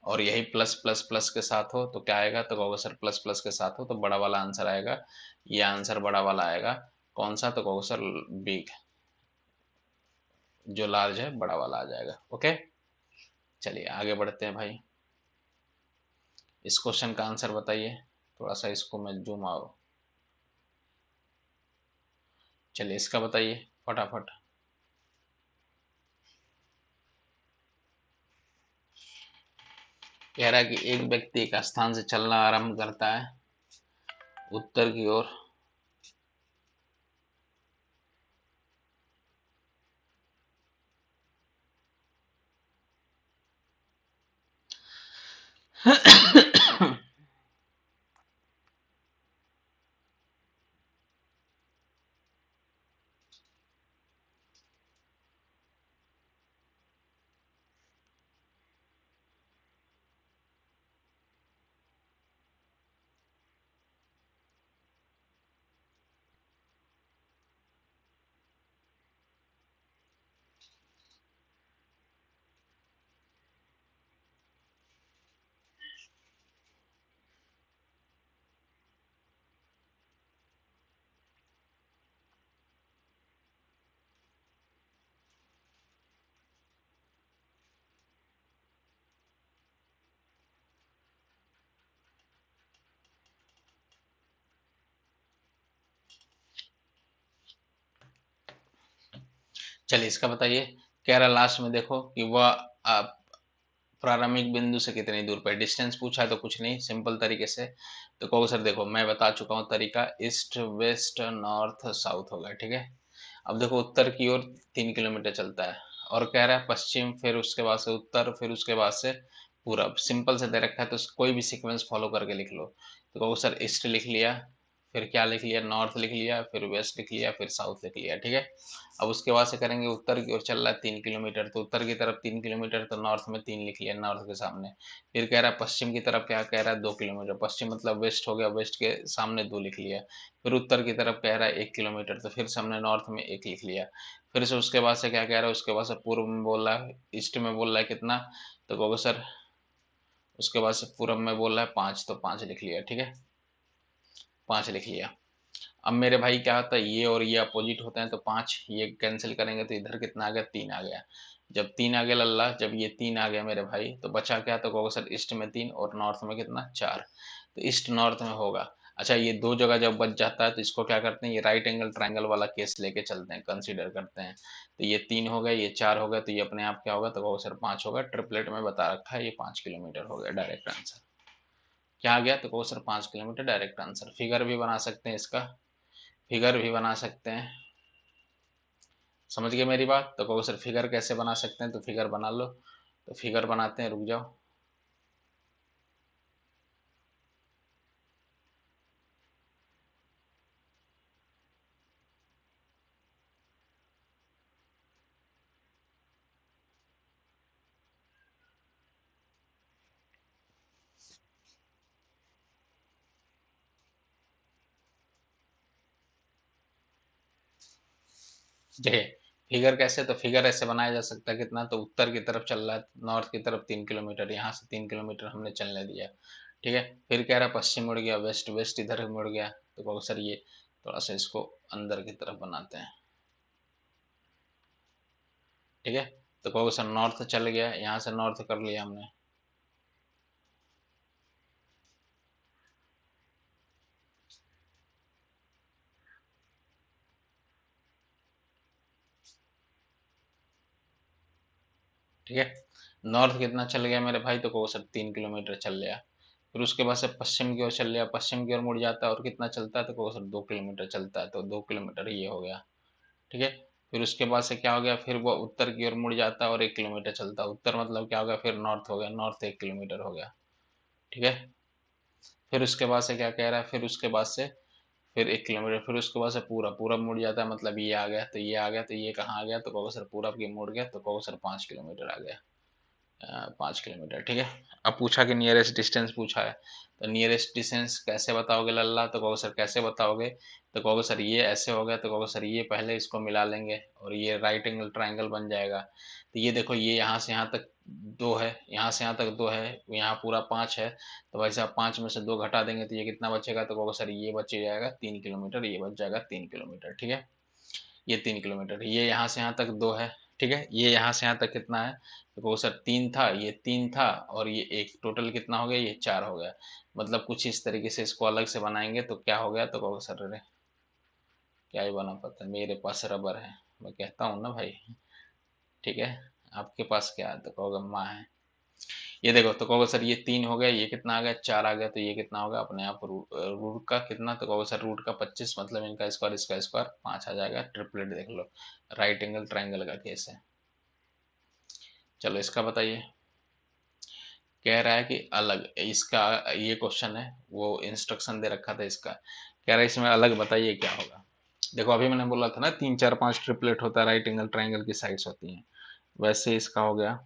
और यही प्लस प्लस प्लस के साथ हो तो क्या आएगा, तो कहोगे सर प्लस प्लस के साथ हो तो बड़ा वाला आंसर आएगा, ये आंसर बड़ा वाला आएगा, कौन सा, तो कहोगे सर बिग, जो लार्ज है बड़ा वाला आ जाएगा, ओके। चलिए आगे बढ़ते हैं भाई, इस क्वेश्चन का आंसर बताइए, थोड़ा सा इसको मैं जूम आओ, चलिए इसका बताइए फटाफट। कह रहा है कि एक व्यक्ति एक स्थान से चलना आरंभ करता है उत्तर की ओर, चलिए इसका बताइए। कह रहा लास्ट में देखो कि वह प्रारंभिक बिंदु से कितनी दूर पर, डिस्टेंस पूछा है तो कुछ नहीं, सिंपल तरीके से, तो कहो सर देखो मैं बता चुका हूँ तरीका, ईस्ट वेस्ट नॉर्थ साउथ होगा, ठीक है। अब देखो उत्तर की ओर 3 किलोमीटर चलता है, और कह रहा है पश्चिम, फिर उसके बाद से उत्तर, फिर उसके बाद से पूरब, सिंपल से दे रखा है तो कोई भी सीक्वेंस फॉलो करके लिख लो, तो कहो सर ईस्ट लिख लिया, फिर क्या लिख लिया, नॉर्थ लिख लिया, फिर वेस्ट लिख लिया, फिर साउथ लिख लिया, ठीक है। अब उसके बाद से करेंगे उत्तर की ओर चल रहा है 3 किलोमीटर, तो उत्तर की तरफ 3 किलोमीटर, तो नॉर्थ में 3 लिख लिया, नॉर्थ के सामने। फिर कह रहा है पश्चिम की तरफ, क्या कह रहा है 2 किलोमीटर, पश्चिम मतलब वेस्ट हो गया, वेस्ट के सामने 2 लिख लिया। फिर उत्तर की तरफ कह रहा है 1 किलोमीटर, तो फिर सामने नॉर्थ में 1 लिख लिया। फिर से उसके बाद से क्या कह रहा है, उसके बाद से पूर्व में बोल रहा है, ईस्ट में बोल रहा है कितना, तो कहोगे सर उसके बाद से पूरब में बोल रहा है 5, तो 5 लिख लिया, ठीक है, 5 लिख लिया। अब मेरे भाई क्या होता है, ये और ये अपोजिट होते हैं, तो 5 ये कैंसिल करेंगे तो इधर कितना आ गया, 3 आ गया। जब 3 आ गया लल्ला, जब ये 3 आ गया मेरे भाई, तो बचा क्या, तो कहोगे सर ईस्ट में 3 और नॉर्थ में कितना 4, तो ईस्ट नॉर्थ में होगा। अच्छा ये दो जगह जब बच जाता है तो इसको क्या करते हैं, ये राइट एंगल ट्रायंगल वाला केस लेके चलते हैं, कंसीडर करते हैं, तो ये 3 हो गया, ये 4 हो गया, तो ये अपने आप क्या होगा, तो कहोगे सर 5 होगा, ट्रिपलेट में बता रखा है, ये 5 किलोमीटर हो गया, डायरेक्ट आंसर क्या आ गया, तो कहो sir 5 kilometre, direct answer. Figure भी बना सकते हैं इसका, फिगर भी बना सकते हैं, समझ गए मेरी बात, तो कहो सर फिगर कैसे बना सकते हैं, तो फिगर बना लो, तो फिगर बनाते हैं, रुक जाओ। देखिए फिगर कैसे, तो फिगर ऐसे बनाया जा सकता है कितना, तो उत्तर की तरफ चल रहा है, नॉर्थ की तरफ 3 किलोमीटर, यहाँ से 3 किलोमीटर हमने चलने दिया, ठीक है। फिर कह रहा है पश्चिम मुड़ गया, वेस्ट वेस्ट इधर मुड़ गया, तो कहो सर ये थोड़ा सा इसको अंदर की तरफ बनाते हैं, ठीक है। तो कहो सर नॉर्थ चल गया, यहाँ से नॉर्थ कर लिया हमने, ठीक है। नॉर्थ कितना चल गया मेरे भाई, तो कहो सर 3 किलोमीटर चल लिया। फिर उसके बाद से पश्चिम की ओर चल लिया, पश्चिम की ओर मुड़ जाता है और कितना चलता है, तो कहो सर 2 किलोमीटर चलता है, तो 2 किलोमीटर ये हो गया। ठीक है। फिर उसके बाद से क्या हो गया, फिर वो उत्तर की ओर मुड़ जाता है और 1 किलोमीटर चलता है। उत्तर मतलब क्या हो गया, फिर नॉर्थ हो गया, नॉर्थ 1 किलोमीटर हो गया। ठीक है। फिर उसके बाद से क्या कह रहा है, फिर उसके बाद से फिर 1 किलोमीटर, फिर उसके बाद से पूरा पूरब मुड़ जाता है, मतलब ये आ गया, तो ये आ गया, तो ये कहाँ आ गया, तो कहो सर पूरब की मुड़ गया, तो कहो सर 5 किलोमीटर आ गया। 5 किलोमीटर। ठीक है। अब पूछा कि नियरेस्ट डिस्टेंस पूछा है, तो नियरेस्ट डिस्टेंस कैसे बताओगे लल्ला, तो कहोगे सर कैसे बताओगे, तो कहोगे सर ये ऐसे हो गया, तो कहोगे सर ये पहले इसको मिला लेंगे और ये राइट एंगल ट्राइंगल बन जाएगा। तो ये देखो, ये यहाँ से यहाँ तक 2 है, यहाँ से यहाँ तक 2 है, यहाँ पूरा 5 है, तो भाई साहब 5 में से 2 घटा देंगे तो ये कितना बचेगा, तो कहोगे सर ये बच जाएगा 3 किलोमीटर, ये बच जाएगा 3 किलोमीटर। ठीक है। ये 3 किलोमीटर, ये यहाँ से यहाँ तक 2 है। ठीक है। ये यहाँ से यहाँ तक कितना है, तो वो सर 3 था, ये 3 था और ये एक, टोटल कितना हो गया, ये 4 हो गया। मतलब कुछ इस तरीके से इसको अलग से बनाएंगे तो क्या हो गया, तो कहोगे सर अरे क्या ही बना पाता, मेरे पास रबर है, मैं कहता हूँ ना भाई। ठीक है। आपके पास क्या है, तो कहोगे माँ है। ये देखो, तो कहोगे सर ये 3 हो गया, ये कितना आ गया, 4 आ गया, तो ये कितना होगा अपने आप, रूट का कितना, तो कहोगे सर रूट का 25, मतलब इनका स्क्वायर इसका स्क्वायर 5 आ जाएगा। ट्रिपलेट देख लो, राइट एंगल ट्राइंगल का केस है। चलो इसका बताइए। कह रहा है कि अलग, इसका ये क्वेश्चन है, वो इंस्ट्रक्शन दे रखा था इसका, कह रहा है इसमें अलग बताइए क्या होगा। देखो अभी मैंने बोला था ना 3 4 5 ट्रिपलेट होता है, राइट एंगल ट्राइंगल की साइड्स होती हैं, वैसे इसका हो गया।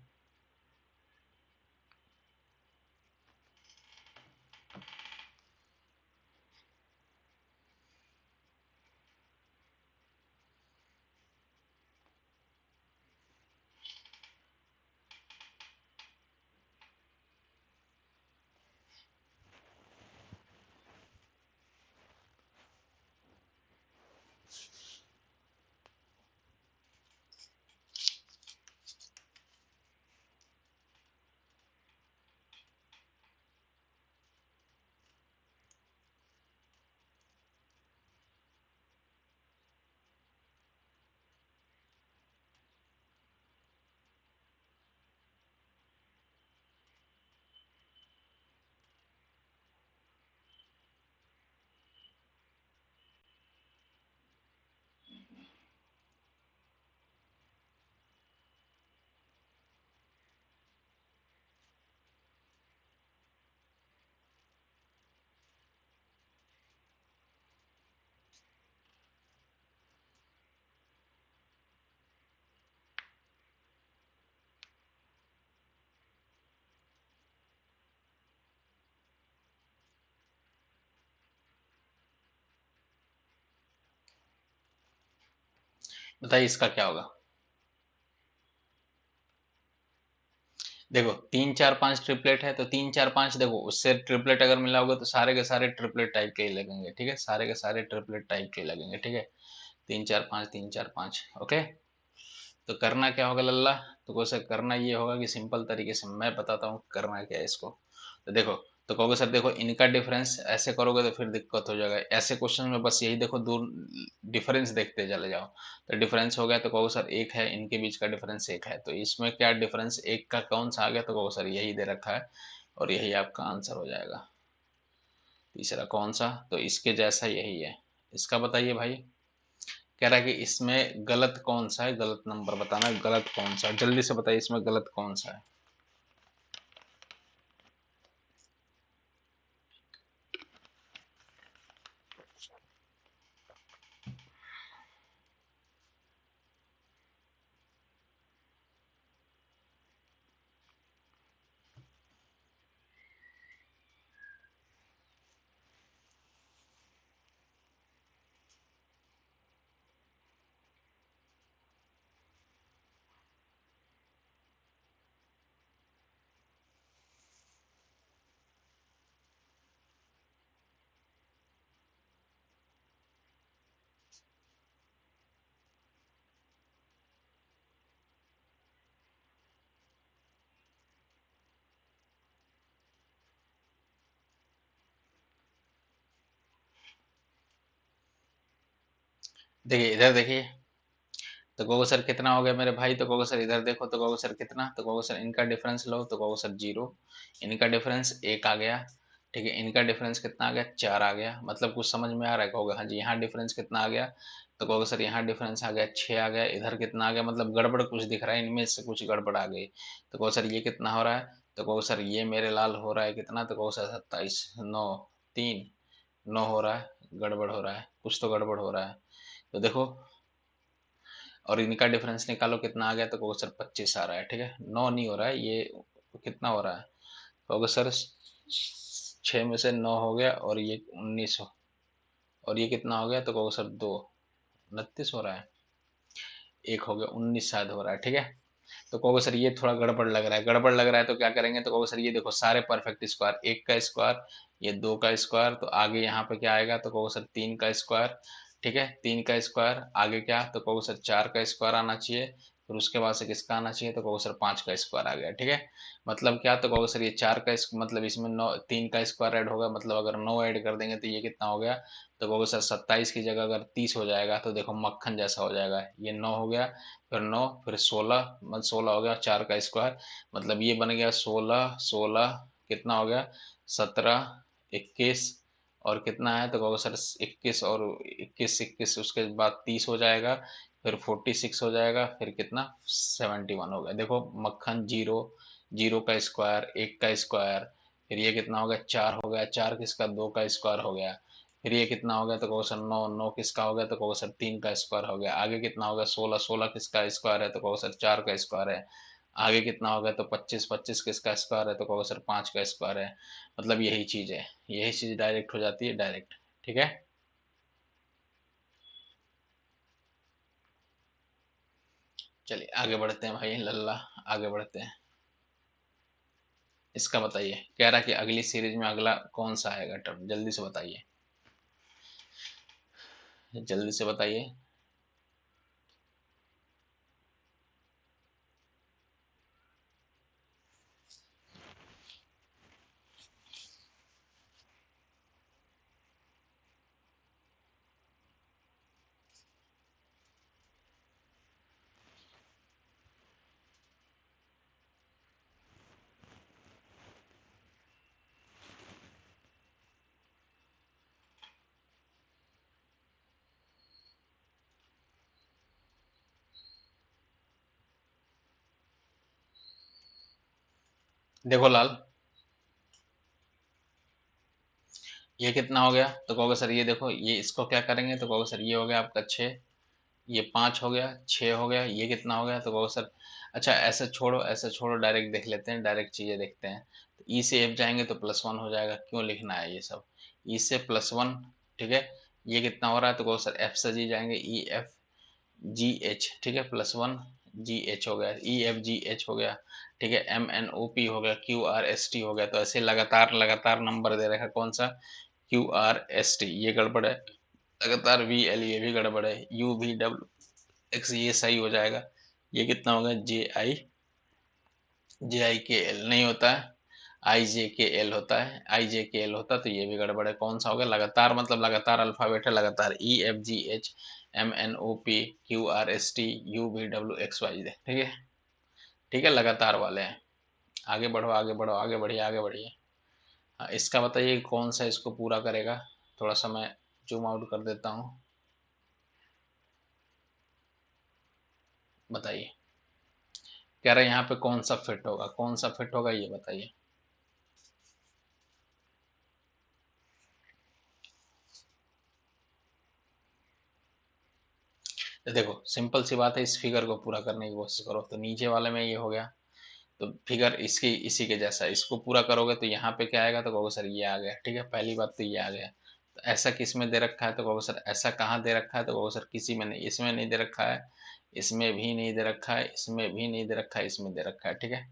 बताइए इसका क्या होगा। देखो 3 4 5 ट्रिपलेट है, तो 3 4 5 देखो, उससे ट्रिपलेट अगर मिला होगा तो सारे के सारे ट्रिपलेट टाइप के ही लगेंगे। ठीक है। सारे के सारे ट्रिपलेट टाइप के लगेंगे। ठीक है। 3 4 5 3 4 5। ओके। तो करना क्या होगा लल्ला, तो कैसे करना, ये होगा कि सिंपल तरीके से मैं बताता हूँ करना क्या है इसको। तो देखो, तो कहोगे सर देखो इनका डिफरेंस ऐसे करोगे तो फिर दिक्कत हो जाएगा, ऐसे क्वेश्चन में बस यही देखो, दूर डिफरेंस देखते चले जाओ। तो डिफरेंस हो गया, तो कहोगे सर एक है, इनके बीच का डिफरेंस एक है, तो इसमें क्या डिफरेंस एक का कौन सा आ गया, तो कहोगे सर यही दे रखा है और यही आपका आंसर हो जाएगा। तीसरा कौन सा, तो इसके जैसा यही है। इसका बताइए भाई। कह रहा है कि इसमें गलत कौन सा है, गलत नंबर बताना है, गलत कौन सा है, जल्दी से बताइए इसमें गलत कौन सा है। देखिए इधर देखिए, तो कहोगे सर कितना हो गया मेरे भाई, तो कहोगे सर इधर देखो, तो कहोगे सर कितना, तो कहोगे सर इनका डिफरेंस लो, तो कहोगे सर 0, इनका डिफरेंस 1 आ गया, ठीक है, इनका डिफरेंस कितना आ गया, 4 आ गया, मतलब कुछ समझ में आ रहा है, कहोगे हाँ जी। यहाँ डिफरेंस कितना आ गया, तो कहोगे सर यहाँ डिफरेंस आ गया 6 आ गया, इधर कितना आ गया, मतलब गड़बड़ कुछ दिख रहा है, इनमें से कुछ गड़बड़ आ गई, तो कहोगे सर ये कितना हो रहा है, तो कहोगे सर ये मेरे लाल हो रहा है कितना, तो कहोगे सर 27, 9, 3, 9 हो रहा है, गड़बड़ हो रहा है, कुछ तो गड़बड़ हो रहा है, तो देखो, और इनका डिफरेंस निकालो कितना आ गया, तो कहोगे सर 25 आ रहा है, ठीक है, 9 नहीं हो रहा है ये, कितना हो रहा है, कहोगे सर 6 में से 9 हो गया, और ये 19 हो, और ये कितना हो गया, तो कहोगे सर 2, 29 हो रहा है, एक हो गया 19 शायद हो रहा है, ठीक है। तो कहोगे सर ये थोड़ा गड़बड़ लग रहा है, गड़बड़ लग रहा है, तो क्या करेंगे, तो कहोगे सर ये देखो सारे परफेक्ट स्क्वायर, 1 का स्क्वायर, ये 2 का स्क्वायर, तो आगे यहाँ पे क्या आएगा, तो कहोगे सर 3 का स्क्वायर, ठीक है, 3 का स्क्वायर, आगे क्या, तो कहोगे सर 4 का स्क्वायर आना चाहिए, फिर उसके बाद से किसका आना चाहिए, तो कहोगे सर 5 का स्क्वायर आ गया, ठीक है। मतलब क्या, तो कहोगे सर ये 4 का मतलब इसमें 9, 3 का स्क्वायर ऐड होगा, मतलब अगर 9 ऐड कर देंगे तो ये कितना हो गया, तो कहोगे सर 27 की जगह अगर 30 हो जाएगा, तो देखो मक्खन जैसा हो जाएगा, ये 9 हो गया, फिर 9, फिर 16, मतलब 16 हो गया 4 का स्क्वायर, मतलब ये बन गया 16, 16 कितना हो गया, 17, 21, और कितना है, तो कहोगे सर 21, और 21, 21 उसके बाद 30 हो जाएगा, फिर 46 हो जाएगा, फिर कितना 71 हो गया, देखो मक्खन, जीरो, जीरो का स्क्वायर, 1 का स्क्वायर, फिर ये कितना हो गया, 4 हो गया, 4 किसका, 2 का स्क्वायर हो गया, फिर ये कितना हो गया, तो कहो सर 9, 9 किसका हो गया, तो कहो सर 3 का स्क्वायर हो गया, आगे कितना हो गया 16, 16 किसका स्क्वायर है, तो कहो सर 4 का स्क्वायर है, आगे कितना हो गया, तो 25, 25 किसका स्क्वायर है, तो कहो सर 5 का स्क्वायर है, मतलब यही चीज है, यही चीज डायरेक्ट हो जाती है, डायरेक्ट, ठीक है। चलिए आगे बढ़ते हैं भाई लल्ला, आगे बढ़ते हैं। इसका बताइए, कह रहा कि अगली सीरीज में अगला कौन सा आएगा टर्म, जल्दी से बताइए, जल्दी से बताइए। देखो लाल, ये कितना हो गया, तो कहोगे सर ये देखो, ये इसको क्या करेंगे, तो कहोगे सर ये हो गया आपका 6, ये 5 हो गया, 6 हो गया, ये कितना हो गया, तो कहोगे सर, अच्छा ऐसे छोड़ो, ऐसे छोड़ो, डायरेक्ट देख लेते हैं, डायरेक्ट चीजें देखते हैं, तो ई से एफ जाएंगे तो +1 हो जाएगा, क्यों लिखना है ये सब, ई से +1, ठीक है, ये कितना हो रहा है, तो कहो सर एफ से जी जाएंगे, ई एफ जी एच, ठीक है, +1, जी एच हो गया, ई एफ जी एच हो गया, ठीक है, एम एन ओ पी हो गया, क्यू आर एस टी हो गया, तो ऐसे लगातार लगातार नंबर दे रखा है, कौन सा, क्यू आर एस टी, ये गड़बड़ है, लगातार वी एल, ये भी गड़बड़ है, यू वी डब्ल्यू एक्स, ये सही हो जाएगा, ये कितना होगा, जे आई के एल नहीं होता है, आई जे के एल होता है, आई जे के एल होता है, तो ये भी गड़बड़ है, कौन सा हो गया, लगातार, मतलब लगातार अल्फाबेट है, लगातार E F G H M N O P Q R S T U V W X Y, ठीक है, ठीक है, लगातार वाले हैं। आगे बढ़ो, आगे बढ़ो, आगे बढ़िए, आगे बढ़िए। हाँ, इसका बताइए कौन सा इसको पूरा करेगा, थोड़ा सा मैं जूम आउट कर देता हूँ, बताइए, कह रहे हैं यहाँ पे कौन सा फिट होगा, कौन सा फिट होगा, ये बताइए। तो देखो सिंपल सी बात है, इस फिगर को पूरा करने की कोशिश करो, तो नीचे वाले में ये हो गया, तो फिगर इसकी इसी के जैसा है, इसको पूरा करोगे तो यहाँ पे क्या आएगा, तो कहोगे सर ये आ गया, ठीक है, पहली बात तो ये आ गया, तो ऐसा किस में दे रखा है, तो कहोगे सर ऐसा कहाँ दे रखा है, तो कहोगे सर किसी में नहीं, इसमें नहीं दे रखा है, इसमें भी नहीं दे रखा है, इसमें भी नहीं दे रखा है, इसमें दे रखा है, ठीक है।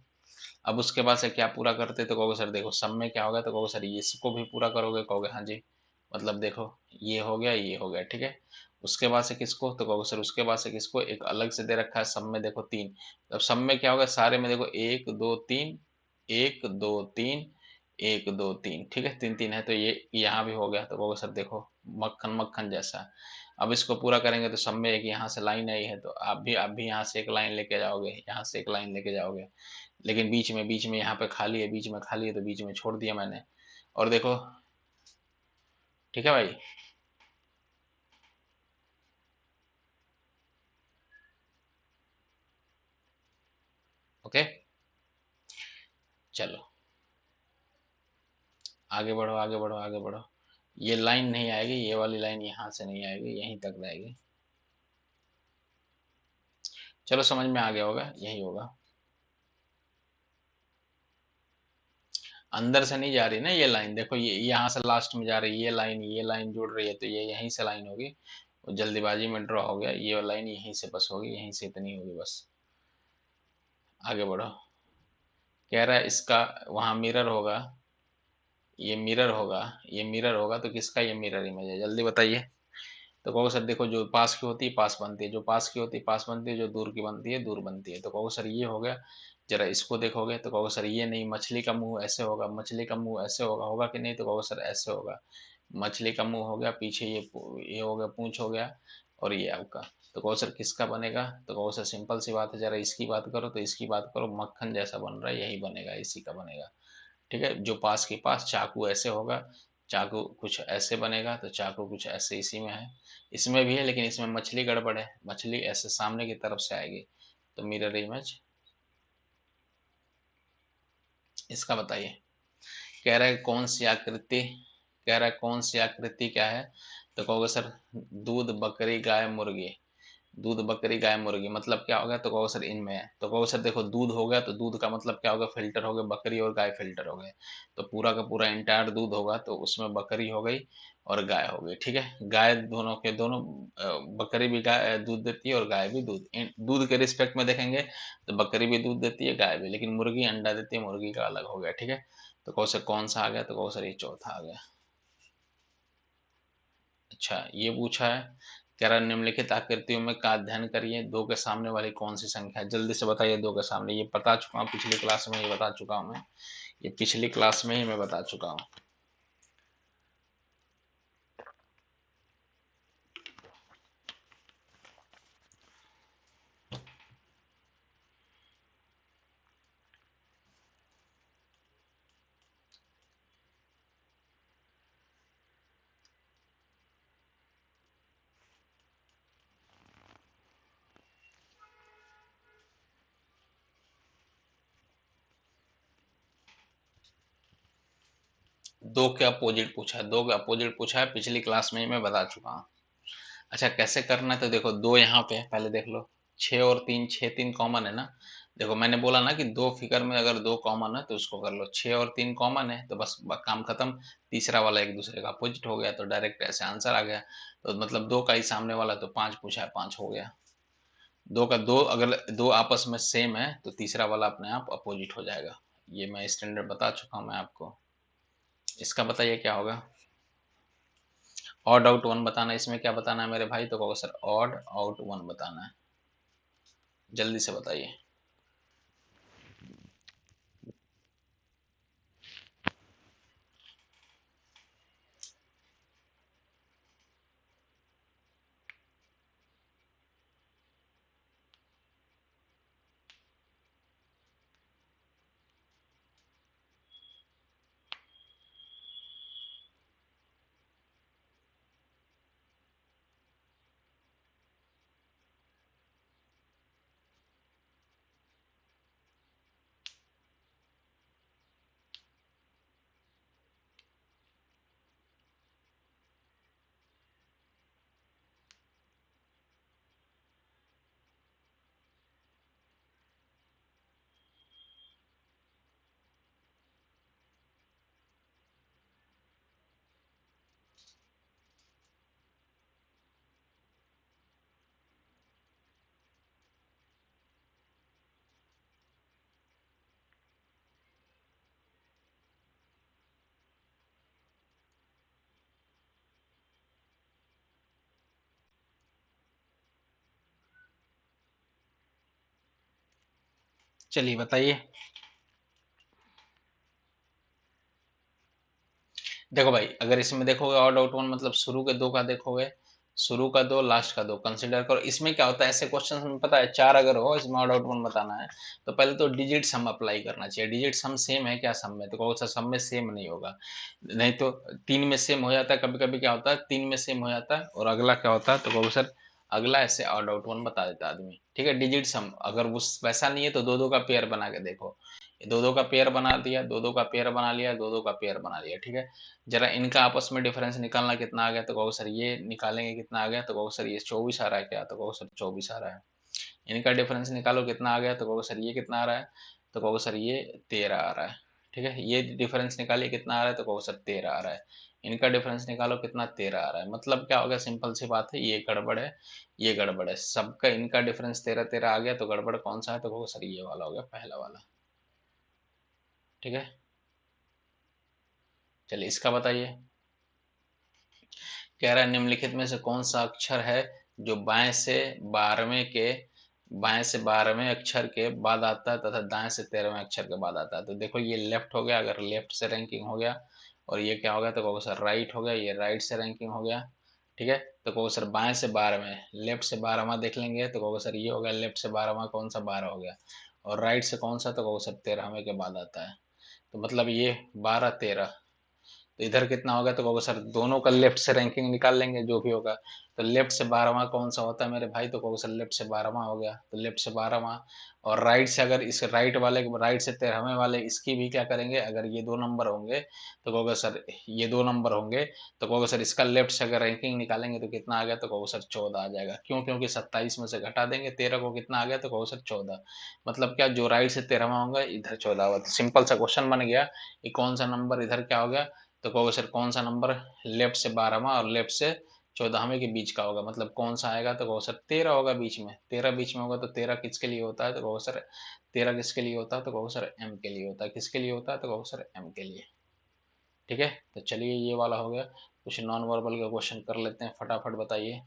अब उसके बाद से क्या पूरा करते, तो कहोगे सर देखो सब में क्या होगा, तो कहोगे सर ये इसको भी पूरा करोगे, कहोगे हाँ जी, मतलब देखो ये हो गया, ये हो गया, ठीक है। उसके बाद से किसको, तो कहोगे सर उसके बाद से किसको, एक अलग से दे रखा है, सब में देखो 3, अब सब में क्या होगा, सारे में देखो 1 2 3, 1 2 3, 1 2 3, ठीक है, 3 3 है, तो ये यहाँ भी हो गया, तो कहोगे सर देखो मक्खन मक्खन जैसा, अब इसको पूरा करेंगे तो सब में एक यहाँ से लाइन आई है, तो आप भी यहाँ से एक लाइन लेके जाओगे, यहाँ से एक लाइन लेके जाओगे, लेकिन बीच में यहाँ पे खाली है, बीच में खाली है तो बीच में छोड़ दिया मैंने। और देखो, ठीक है भाई। ओके, चलो आगे बढ़ो, आगे बढ़ो, आगे बढ़ो। ये लाइन नहीं आएगी, ये वाली लाइन यहाँ से नहीं आएगी, यहीं तक रहेगी। चलो समझ में आ गया होगा, यही होगा। अंदर से नहीं जा रही ना ये लाइन, देखो ये यहाँ से लास्ट में जा रही है, ये लाइन जुड़ रही है, तो ये यहीं से लाइन होगी। वो जल्दीबाजी में ड्रॉ हो गया, ये लाइन यहीं से बस होगी, यहीं से इतनी होगी बस। आगे बढ़ो। कह रहा है इसका वहां मिरर होगा, ये मिरर होगा तो किसका ये मिरर इमेज है, जल्दी बताइए। तो कहोगे सर देखो, जो पास की होती है पास बनती है, जो पास की होती है पास बनती है, जो दूर की बनती है दूर बनती है। तो कहोगे सर ये हो गया। जरा इसको देखोगे तो कहोगे सर ये नहीं, मछली का मुंह ऐसे होगा, मछली का मुंह ऐसे होगा, होगा कि नहीं? तो कहोगे सर ऐसे होगा। मछली का मुंह हो गया, पीछे ये हो गया, पूंछ हो गया, और ये आपका। तो कहो सर किसका बनेगा? तो कहो सर सिंपल सी बात है, जरा इसकी बात करो, तो इसकी बात करो, मक्खन जैसा बन रहा है, यही बनेगा, इसी का बनेगा। ठीक है, जो पास के पास चाकू ऐसे होगा, चाकू कुछ ऐसे बनेगा, तो चाकू कुछ ऐसे इसी में है, इसमें भी है, लेकिन इसमें मछली गड़बड़ है, मछली ऐसे सामने की तरफ से आएगी। तो मिरर इमेज इसका बताइए। कह रहा है कौन सी आकृति, कह रहा है कौन सी आकृति क्या है? तो कहोगे सर दूध बकरी गाय मुर्गी। दूध बकरी गाय मुर्गी मतलब क्या हो गया? तो कहोगे सर इनमें है। तो कहोगे सर देखो दूध हो गया, तो दूध का मतलब क्या होगा? फिल्टर हो गया, बकरी और गाय फिल्टर हो गए। तो पूरा का पूरा इंटायर दूध होगा, तो उसमें बकरी हो गई और गाय हो गई। ठीक है, गाय दोनों के दोनों, बकरी भी गाय दूध देती है और गाय भी दूध, दूध के रिस्पेक्ट में देखेंगे तो बकरी भी दूध देती है, गाय भी, लेकिन मुर्गी अंडा देती है, मुर्गी का अलग हो गया। ठीक है, तो कहो सर कौन सा आ गया? तो कहो सर ये चौथा आ गया। अच्छा, ये पूछा है, कह रहा है निम्नलिखित आकृतियों में का अध्ययन करिए, दो के सामने वाली कौन सी संख्या है? जल्दी से बताइए, दो के सामने, ये बता चुका हूँ पिछली क्लास में, ये बता चुका हूँ मैं, ये पिछली क्लास में ही मैं बता चुका हूँ। दो के अपोजिट पूछा है, दो के अपोजिट पूछा है, पिछली क्लास में ही मैं बता चुका हूँ। अच्छा, कैसे करना है? तो देखो दो यहाँ पे है, पहले देख लो, छः और तीन, छः तीन कॉमन है ना। देखो मैंने बोला ना कि दो फिगर में अगर दो कॉमन है तो उसको कर लो, छः और तीन कॉमन है तो बस काम खत्म। तीसरा वाला एक दूसरे का अपोजिट हो गया, तो डायरेक्ट ऐसे आंसर आ गया। तो मतलब दो का ही सामने वाला, तो पाँच पूछा है, पाँच हो गया। दो का दो, अगर दो आपस में सेम है तो तीसरा वाला अपने आप अपोजिट हो जाएगा। ये मैं स्टैंडर्ड बता चुका हूँ मैं आपको। इसका बताइए क्या होगा? ऑड आउट वन बताना है। इसमें क्या बताना है मेरे भाई? तो कहोगे सर ऑड आउट वन बताना है। जल्दी से बताइए। चलिए बताइए। देखो भाई, अगर इसमें देखोगे ऑड आउट वन मतलब शुरू के दो का देखोगे, शुरू का दो, लास्ट का दो, कंसिडर करो। इसमें क्या होता है, ऐसे क्वेश्चन में पता है, चार अगर हो, इसमें ऑड आउट वन बताना है, तो पहले तो डिजिट सम अप्लाई करना चाहिए। डिजिट सम सेम है क्या सम में, तो कौन सा सम में सेम नहीं होगा। नहीं तो तीन में सेम हो जाता है, कभी कभी क्या होता है तीन में सेम हो जाता है और अगला क्या होता है, तो कहो सर अगला ऐसे ऑड आउट वन बता देता है आदमी। ठीक है, डिजिट सम अगर उस वैसा नहीं है तो दो दो का पेयर बना के देखो। दो दो का पेयर बना दिया, दो दो का पेयर बना लिया, दो दो का पेयर बना लिया। ठीक है, जरा इनका आपस में डिफरेंस निकालना कितना आ गया, तो कहो सर ये निकालेंगे कितना आ गया, तो कहो सर ये 24 आ रहा है क्या, तो कहो सर 24 आ रहा है। इनका डिफरेंस निकालो कितना आ गया, तो कहो सर ये कितना आ रहा है, तो कहो सर ये 13 आ रहा है। ठीक है, ये डिफरेंस निकालिए कितना आ रहा है, तो कहो सर 13 आ रहा है। इनका डिफरेंस निकालो कितना, 13 आ रहा है। मतलब क्या हो गया, सिंपल सी बात है, ये गड़बड़ है, ये गड़बड़ है, सबका इनका डिफरेंस 13 13 आ गया, तो गड़बड़ कौन सा है, तो कहो सर ये वाला हो गया, पहला वाला। ठीक है, चलिए इसका बताइए। कह रहा है निम्नलिखित में से कौन सा अक्षर है जो बाएं से 12वें अक्षर के बाद आता है तथा दाएं से 13वें अक्षर के बाद आता है। तो देखो ये लेफ्ट हो गया, अगर लेफ्ट से रैंकिंग हो गया, और ये क्या हो गया, तो कहोगे सर राइट हो गया, ये राइट से रैंकिंग हो गया। ठीक है, तो कहोगे सर बाएं से 12वें, लेफ्ट से 12वां देख लेंगे, तो कहोगे सर ये हो गया लेफ्ट से 12वां, कौन सा 12 हो गया, और राइट से कौन सा, तो कहोगे सर 13वें के बाद आता है। तो मतलब ये 12 13, तो इधर कितना होगा, तो कहोगे सर दोनों का लेफ्ट से रैंकिंग निकाल लेंगे जो भी होगा। तो लेफ्ट से 12वां कौन सा होता है मेरे भाई, तो कहोगे सर लेफ्ट से 12वां हो गया, तो लेफ्ट से 12वां। और राइट से, अगर इस राइट वाले, राइट से 13वें वाले, इसकी भी क्या करेंगे, अगर ये दो नंबर होंगे तो कहोगे सर ये दो नंबर होंगे, तो कहोगे सर इसका लेफ्ट से अगर रैंकिंग निकालेंगे तो कितना आ गया, तो कहोगे सर 14 आ जाएगा। क्यों, क्योंकि 27 में से घटा देंगे 13 को, कितना आ गया, तो कहोगे सर 14। मतलब क्या, जो राइट से 13वां होगा इधर 14 होगा। तो सिंपल सा क्वेश्चन बन गया कि कौन सा नंबर इधर क्या हो गया, तो कहोगे सर कौन सा नंबर लेफ्ट से 12वां और लेफ्ट से 14वें के बीच का होगा, मतलब कौन सा आएगा, तो कहोगे सर 13 होगा बीच में। 13 बीच में होगा तो 13 किसके लिए होता है, तो कहोगे सर 13 किसके लिए होता है, तो कहोगे सर एम के लिए होता है। किसके लिए होता है, तो कहोगे सर एम के लिए। ठीक है, तो चलिए ये वाला हो गया। कुछ नॉन वर्बल का क्वेश्चन कर लेते हैं, फटाफट बताइए।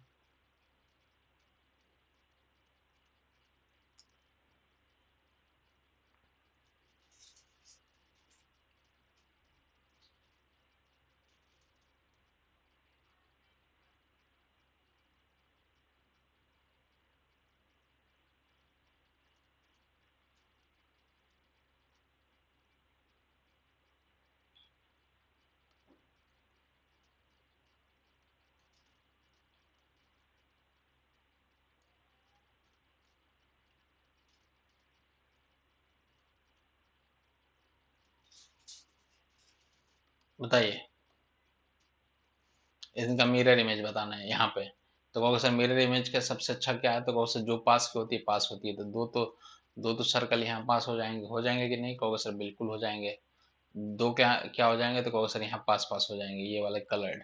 बताइए, इनका मिरर इमेज बताना है यहाँ पे। तो कहोगे सर मिरर इमेज का सबसे अच्छा क्या है, तो कहोगे सर जो पास की होती है पास होती है। तो दो तो सर्कल यहाँ पास हो जाएंगे कि नहीं, कहोगे सर बिल्कुल हो जाएंगे। दो क्या क्या हो जाएंगे, तो कहोगे सर यहाँ पास पास हो जाएंगे, ये वाले कलर्ड।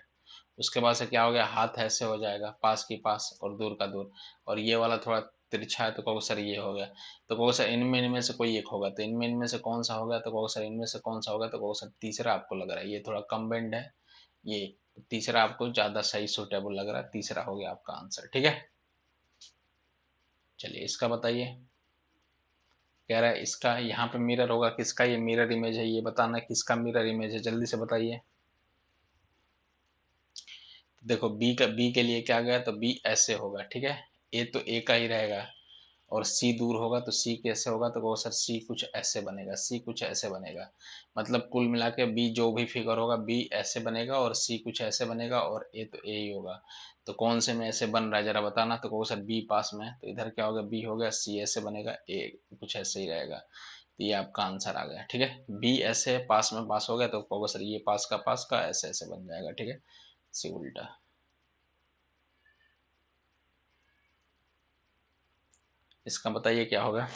उसके बाद से क्या हो गया, हाथ ऐसे हो जाएगा, पास की पास और दूर का दूर। और ये वाला थोड़ा तिरछा है, तो कहोगे सर ये हो गया। तो कहोगे सर इनमें से कोई एक होगा, तो इनमें से कौन सा होगा, तो कहोगे सर इनमें से कौन सा होगा, तो कहोगे सर तीसरा आपको लग रहा है, ये थोड़ा कम बेंड है, ये तीसरा आपको ज्यादा सही सूटेबल लग रहा है, तीसरा हो गया आपका आंसर। ठीक है, चलिए इसका बताइए। कह रहा है इसका यहाँ पे मिरर होगा, किसका ये मिरर इमेज है, ये बताना है किसका मिरर इमेज है, जल्दी से बताइए। देखो बी के लिए क्या गया, तो बी ऐसे होगा। ठीक है, ए तो ए का ही रहेगा, और सी दूर होगा तो सी कैसे होगा, तो वो सर सी कुछ ऐसे बनेगा, सी कुछ ऐसे बनेगा। मतलब कुल मिला के बी जो भी फिगर होगा, बी ऐसे बनेगा और सी कुछ ऐसे बनेगा, और ए तो ए ही होगा। तो कौन से में ऐसे बन रहा है जरा बताना, तो कहो सर बी पास में, तो इधर क्या होगा, बी हो गया, सी ऐसे बनेगा, ए कुछ ऐसे ही रहेगा। तो ये आपका आंसर आ गया। ठीक है, बी ऐसे पास में पास हो गया, तो कहोगे सर ये पास का ऐसे ऐसे बन जाएगा। ठीक है, सी उल्टा। इसका बताइए क्या होगा।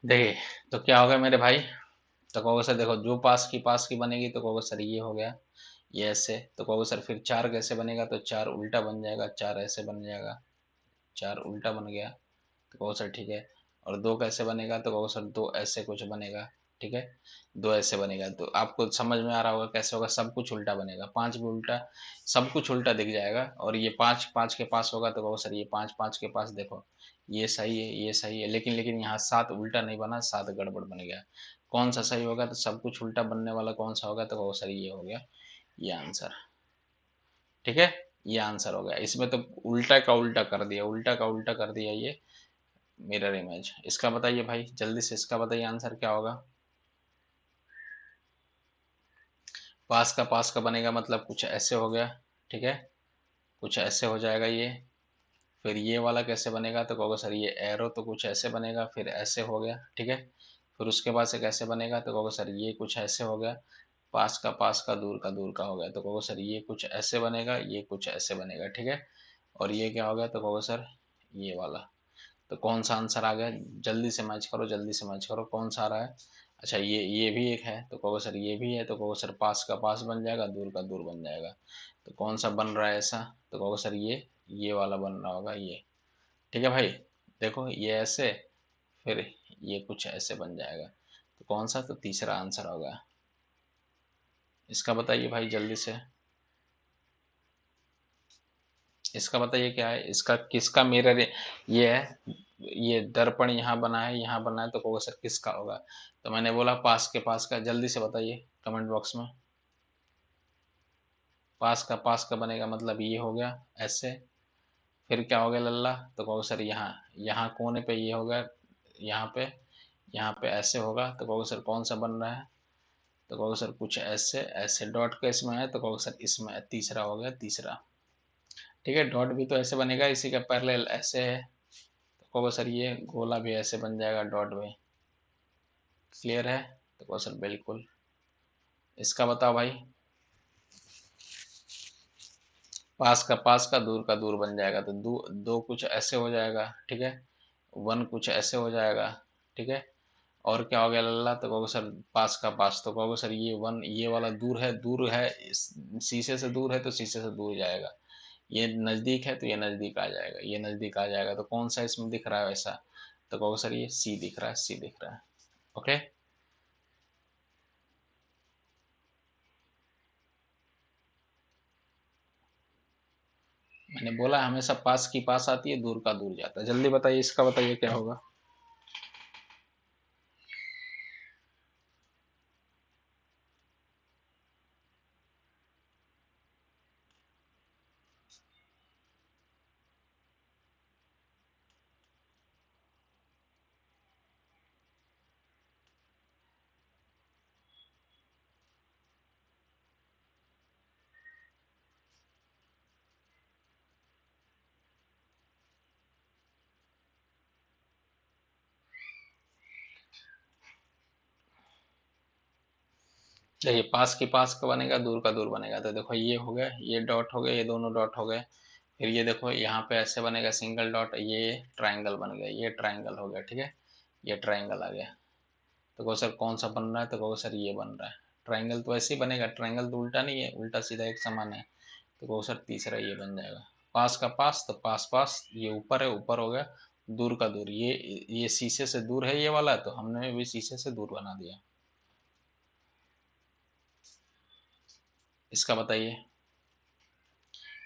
देखिए, तो क्या होगा मेरे भाई, तो कहोगे सर देखो जो पास की बनेगी तो कहोगे सर ये हो गया, ये ऐसे, तो कहोगे सर फिर चार कैसे बनेगा, तो चार उल्टा बन जाएगा, चार ऐसे बन जाएगा, चार उल्टा बन गया, तो कहो सर ठीक है। और दो कैसे बनेगा, तो कहो सर दो ऐसे कुछ बनेगा, ठीक है, दो ऐसे बनेगा। तो आपको समझ में आ रहा होगा कैसे होगा, सब कुछ उल्टा बनेगा, पांच भी उल्टा, सब कुछ उल्टा दिख जाएगा। और ये पांच पांच के पास होगा तो कहो सर ये पांच पांच के पास देखो, ये सही है, ये सही है, लेकिन लेकिन यहाँ सात उल्टा नहीं बना, सात गड़बड़ बन गया। कौन सा सही होगा, तो सब कुछ उल्टा बनने वाला कौन सा होगा, तो कहो सर ये हो गया, ये आंसर, ठीक है, ये आंसर हो गया। इसमें तो उल्टा का उल्टा कर दिया, उल्टा का उल्टा कर दिया ये मिरर इमेज। इसका बताइए भाई, जल्दी से इसका बताइए आंसर क्या होगा। पास का बनेगा मतलब कुछ ऐसे हो गया, ठीक है, कुछ ऐसे हो जाएगा ये। फिर ये वाला कैसे बनेगा, तो कहोगे सर ये एरो तो कुछ ऐसे बनेगा, फिर ऐसे हो गया, ठीक है। फिर उसके बाद से कैसे बनेगा, तो कहोगे सर ये कुछ ऐसे हो गया, पास का दूर का हो गया, तो कहोगे सर ये कुछ ऐसे बनेगा, ये कुछ ऐसे बनेगा, ठीक है। और ये क्या हो गया, तो कहोगे सर ये वाला। तो कौन सा आंसर आ गया, जल्दी से मैच करो, जल्दी से मैच करो, कौन सा आ रहा है। अच्छा ये भी एक है, तो कहो सर ये भी है, तो कहो सर पास का पास बन जाएगा, दूर का दूर बन जाएगा। तो कौन सा बन रहा है ऐसा, तो कहो सर ये वाला बन रहा होगा ये, ठीक है भाई। देखो ये ऐसे, फिर ये कुछ ऐसे बन जाएगा, तो कौन सा, तो तीसरा आंसर होगा। इसका बताइए भाई जल्दी से, इसका बताइए क्या है, इसका किसका मिरर ये है, ये दर्पण यहाँ बना है, यहाँ बना है, तो कहोगे सर किसका होगा। तो मैंने बोला पास का, जल्दी से बताइए कमेंट बॉक्स में। पास का बनेगा मतलब ये हो गया ऐसे, फिर क्या हो गया लल्ला, तो कहोगे सर यहाँ, यहाँ कोने पे ये होगा, यहाँ पे, यहाँ पे ऐसे होगा, तो कहोगे सर कौन सा बन रहा है, तो कहोगे सर कुछ ऐसे, ऐसे डॉट का इसमें है, तो कहोगे सर इसमें तीसरा हो गया, तीसरा, ठीक है। डॉट भी तो ऐसे बनेगा, इसी का पैरेलल ऐसे है, तो कहोगे सर ये गोला भी ऐसे बन जाएगा, डॉट भी। क्लियर है, तो कहो सर बिल्कुल। इसका बताओ भाई, पास का दूर बन जाएगा, तो दो कुछ ऐसे हो जाएगा, ठीक है, वन कुछ ऐसे हो जाएगा, ठीक है। और क्या हो गया लल्ला, तो कहोगे सर पास, तो कहोगे सर ये वन, ये वाला दूर है, शीशे से दूर है तो शीशे से दूर जाएगा, ये नजदीक है तो ये नजदीक आ जाएगा, ये नजदीक आ जाएगा, तो कौन सा इसमें दिख रहा है वैसा, तो कहोगे सर ये सी दिख रहा है, सी दिख रहा है। ओके, मैंने बोला हमेशा पास की पास आती है, दूर का दूर जाता है। जल्दी बताइए, इसका बताइए क्या होगा। देखिए पास का बनेगा, दूर का दूर बनेगा, तो देखो ये हो गया, ये डॉट हो गया, ये दोनों डॉट हो गए। फिर ये देखो यहाँ पे ऐसे बनेगा सिंगल डॉट, ये ट्राइंगल बन गया, ये ट्राइंगल हो गया, ठीक है, ये ट्राइंगल आ गया। तो कहो सर कौन सा बन रहा है, तो कहो सर ये बन रहा है। ट्राइंगल तो ऐसे ही बनेगा, ट्राइंगल तो उल्टा नहीं है, उल्टा सीधा एक समान है, तो कहो सर तीसरा ये बन जाएगा। पास का पास, तो पास ये ऊपर है, ऊपर हो गया, दूर का दूर, ये शीशे से दूर है ये वाला, तो हमने भी शीशे से दूर बना दिया। इसका बताइए,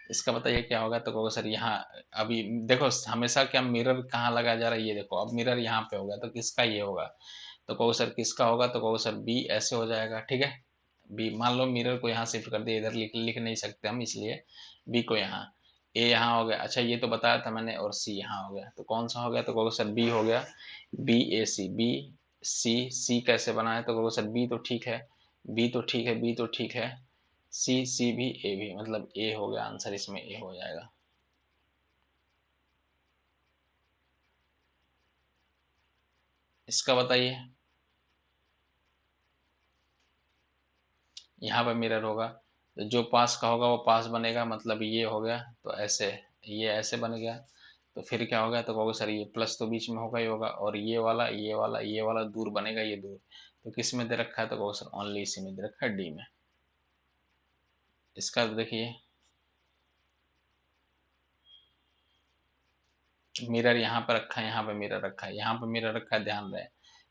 इसका बताइए क्या होगा, तो कहोगे सर यहाँ, अभी देखो हमेशा क्या मिरर कहाँ लगाया जा रहा है, ये देखो अब मिरर यहाँ पे होगा, तो किसका ये होगा, तो कहो सर किसका होगा, तो कहो सर बी ऐसे हो जाएगा, ठीक है। बी मान लो मिरर को यहाँ शिफ्ट कर दिया, इधर लिख नहीं सकते हम, इसलिए बी को यहाँ, ए यहाँ हो गया, अच्छा ये तो बताया था मैंने, और सी यहाँ हो गया, तो कौन सा हो गया, तो कहो सर बी हो गया, बी ए सी, बी सी कैसे बना है, तो कहो सर बी तो ठीक है, बी तो ठीक है, बी तो ठीक है, सी भी ए भी, मतलब ए हो गया आंसर, इसमें ए हो जाएगा। इसका बताइए, यहाँ पे मिरर होगा, तो जो पास का होगा वो पास बनेगा, मतलब ये हो गया, तो ऐसे, ये ऐसे बन गया, तो फिर क्या होगा, तो कहोगे सर ये प्लस तो बीच में होगा ही होगा, और ये वाला दूर बनेगा, ये दूर तो किस में दे रखा है, तो कहोगे सर ओनली इसी में दे रखा है, डी में। इसका देखिए मिरर यहाँ पर रखा है, यहाँ पे मिरर रखा है, यहाँ पे मिरर रखा है, ध्यान रहे।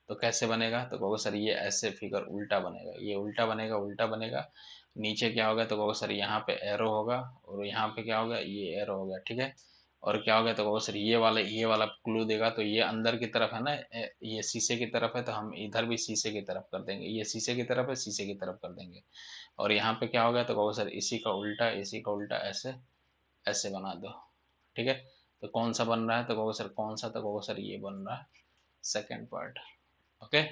तो कैसे बनेगा, तो कहोगे सर ये ऐसे फिगर उल्टा बनेगा, ये उल्टा बनेगा, उल्टा बनेगा। नीचे क्या होगा, तो कहोगे सर यहाँ पे एरो होगा, और यहाँ पे क्या होगा, ये एरो होगा, ठीक है। और क्या होगा, तो कहोगे सर ये वाला क्लू देगा, तो ये अंदर की तरफ है ना, ये शीशे की तरफ है, तो हम इधर भी शीशे की तरफ कर देंगे, ये शीशे की तरफ है, शीशे की तरफ कर देंगे। और यहाँ पे क्या होगा, तो कहोगे सर इसी का उल्टा, इसी का उल्टा, ऐसे ऐसे बना दो, ठीक है। तो कौन सा बन रहा है, तो कहोगे सर कौन सा, तो कहोगे सर ये बन रहा है सेकेंड पार्ट। ओके,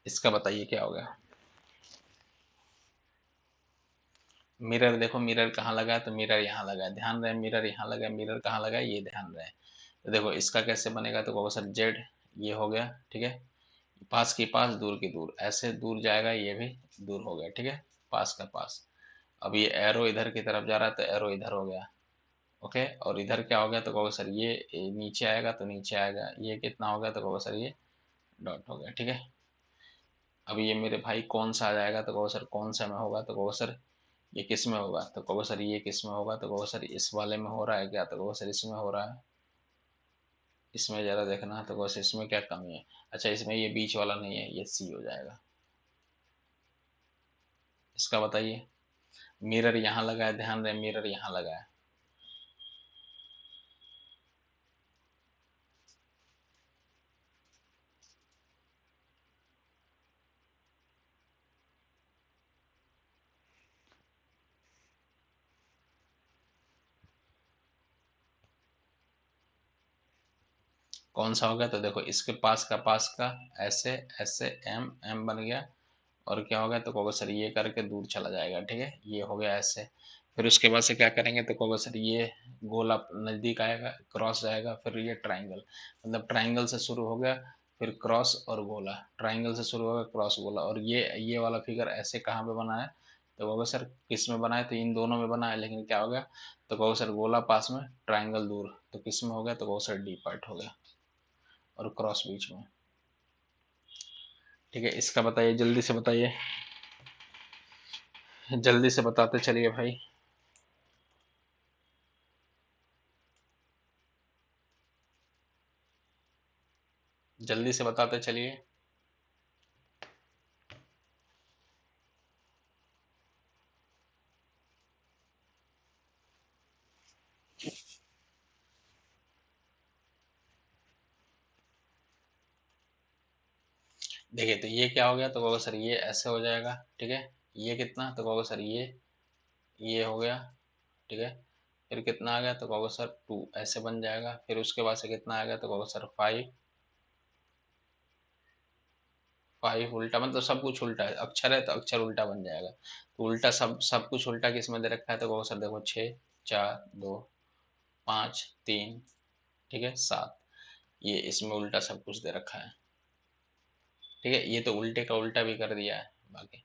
इसका बताइए क्या होगा। मिरर देखो, मिरर कहाँ लगा है, तो मिरर यहाँ लगा है, ध्यान रहे, मिरर यहाँ लगा है, मिरर कहाँ लगा है, ये ध्यान रहे। तो देखो इसका कैसे बनेगा, तो कहोगे सर जेड, ये हो गया, ठीक है। पास की पास, दूर की दूर, ऐसे दूर जाएगा, ये भी दूर हो गया, ठीक है, पास का पास। अब ये एरो इधर की तरफ जा रहा है, तो एरो इधर हो गया, ओके। और इधर क्या हो गया, तो कहोगे सर ये नीचे आएगा, तो नीचे आएगा, ये कितना हो गया, तो कहोगे सर ये डॉट हो गया, ठीक है। अब ये मेरे भाई कौन सा आ जाएगा, तो कहोगे सर कौन सा में होगा, तो कहोगे सर ये किस में होगा, तो कहोगे सर ये किस में होगा, तो कहोगे सर इस वाले में हो रहा है क्या, तो कहोगे सर इसमें हो रहा है। इसमें जरा देखना है, तो कहोगे सर इसमें क्या कमी है। अच्छा, इसमें ये बीच वाला नहीं है, ये सी हो जाएगा। इसका बताइए। मिरर यहाँ लगा है, ध्यान रहे, मिरर यहाँ लगा है। कौन सा होगा, तो देखो इसके पास का ऐसे ऐसे एम एम बन गया। और क्या होगा, तो कहोगे सर ये करके दूर चला जाएगा, ठीक है, ये हो गया ऐसे। फिर उसके बाद से क्या करेंगे, तो कहोगे सर ये गोला नजदीक आएगा, क्रॉस जाएगा, फिर ये ट्राइंगल, मतलब ट्राइंगल से शुरू हो गया, फिर क्रॉस और गोला, ट्राइंगल से शुरू होगा, क्रॉस गोला। और ये वाला फिगर ऐसे कहाँ पे बना है, तो कहोगे सर किस में बना है, तो इन दोनों में बना है, लेकिन क्या हो गया, तो कहोगे सर गोला पास में, ट्राइंगल दूर, तो किस में हो गया, तो कहोगे सर डी पार्ट हो गया, और क्रॉस बीच में। ठीक है, इसका बताइए, जल्दी से बताइए, जल्दी से बताते चलिए भाई। जल्दी से बताते चलिए। देखिए, तो ये क्या हो गया, तो कहोगे सर ये ऐसे हो जाएगा, ठीक है। ये कितना, तो कहोगे सर ये हो गया, ठीक है। फिर कितना आ गया, तो कहोगे सर टू, ऐसे बन जाएगा। फिर उसके बाद से कितना आ गया, तो कहोगे सर फाइव, फाइव उल्टा, मतलब सब कुछ उल्टा है, अक्षर है तो अक्षर उल्टा बन जाएगा। तो उल्टा सब सब कुछ उल्टा किस में दे रखा है, तो कहोगे सर देखो छः, चार, दो, पाँच, तीन, ठीक है, सात, ये इसमें उल्टा सब कुछ दे रखा है, ठीक है। ये तो उल्टे का उल्टा भी कर दिया है बाकी।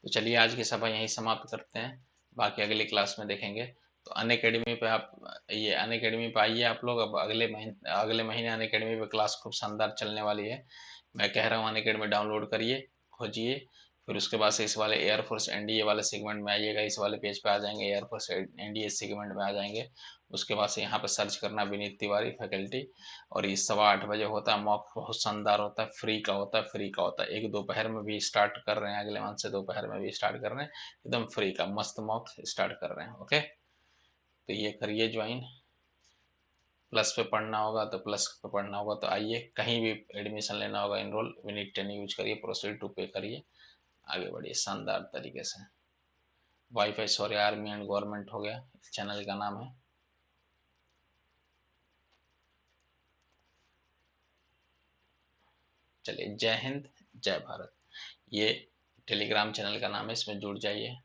तो चलिए आज की सभा यहीं समाप्त करते हैं, बाकी अगली क्लास में देखेंगे। तो अन अकेडमी पे आप, ये अन अकेडमी पे आइए आप लोग। अब अगले महीने अन अकेडमी पे क्लास खूब शानदार चलने वाली है। मैं कह रहा हूँ अन अकेडमी डाउनलोड करिए, खोजिए। फिर उसके बाद से इस वाले एयरफोर्स एनडीए वाले सेगमेंट में आइएगा, इस वाले पेज पे आ जाएंगे, एयरफोर्स एनडीए सेगमेंट में आ जाएंगे। उसके बाद से यहाँ पे सर्च करना विनीत तिवारी फैकल्टी। और ये 8:15 होता है मॉक, बहुत शानदार होता है, फ्री का होता है, फ्री का होता है। एक दोपहर में भी स्टार्ट कर रहे हैं, अगले मंथ से दोपहर में भी स्टार्ट कर रहे हैं, एकदम फ्री का मस्त मॉक स्टार्ट कर रहे हैं, ओके। तो ये करिए ज्वाइन। प्लस पे पढ़ना होगा तो प्लस पे पढ़ना होगा तो आइए, कहीं भी एडमिशन लेना होगा, इनरोल विनीत 10 यूज करिए, प्रोसीड टू पे करिए, आगे बढ़िए शानदार तरीके से। Wifi sorry army and government हो गया, चैनल का नाम है। चलिए, जय हिंद, जय भारत। ये टेलीग्राम चैनल का नाम है, इसमें जुड़ जाइए।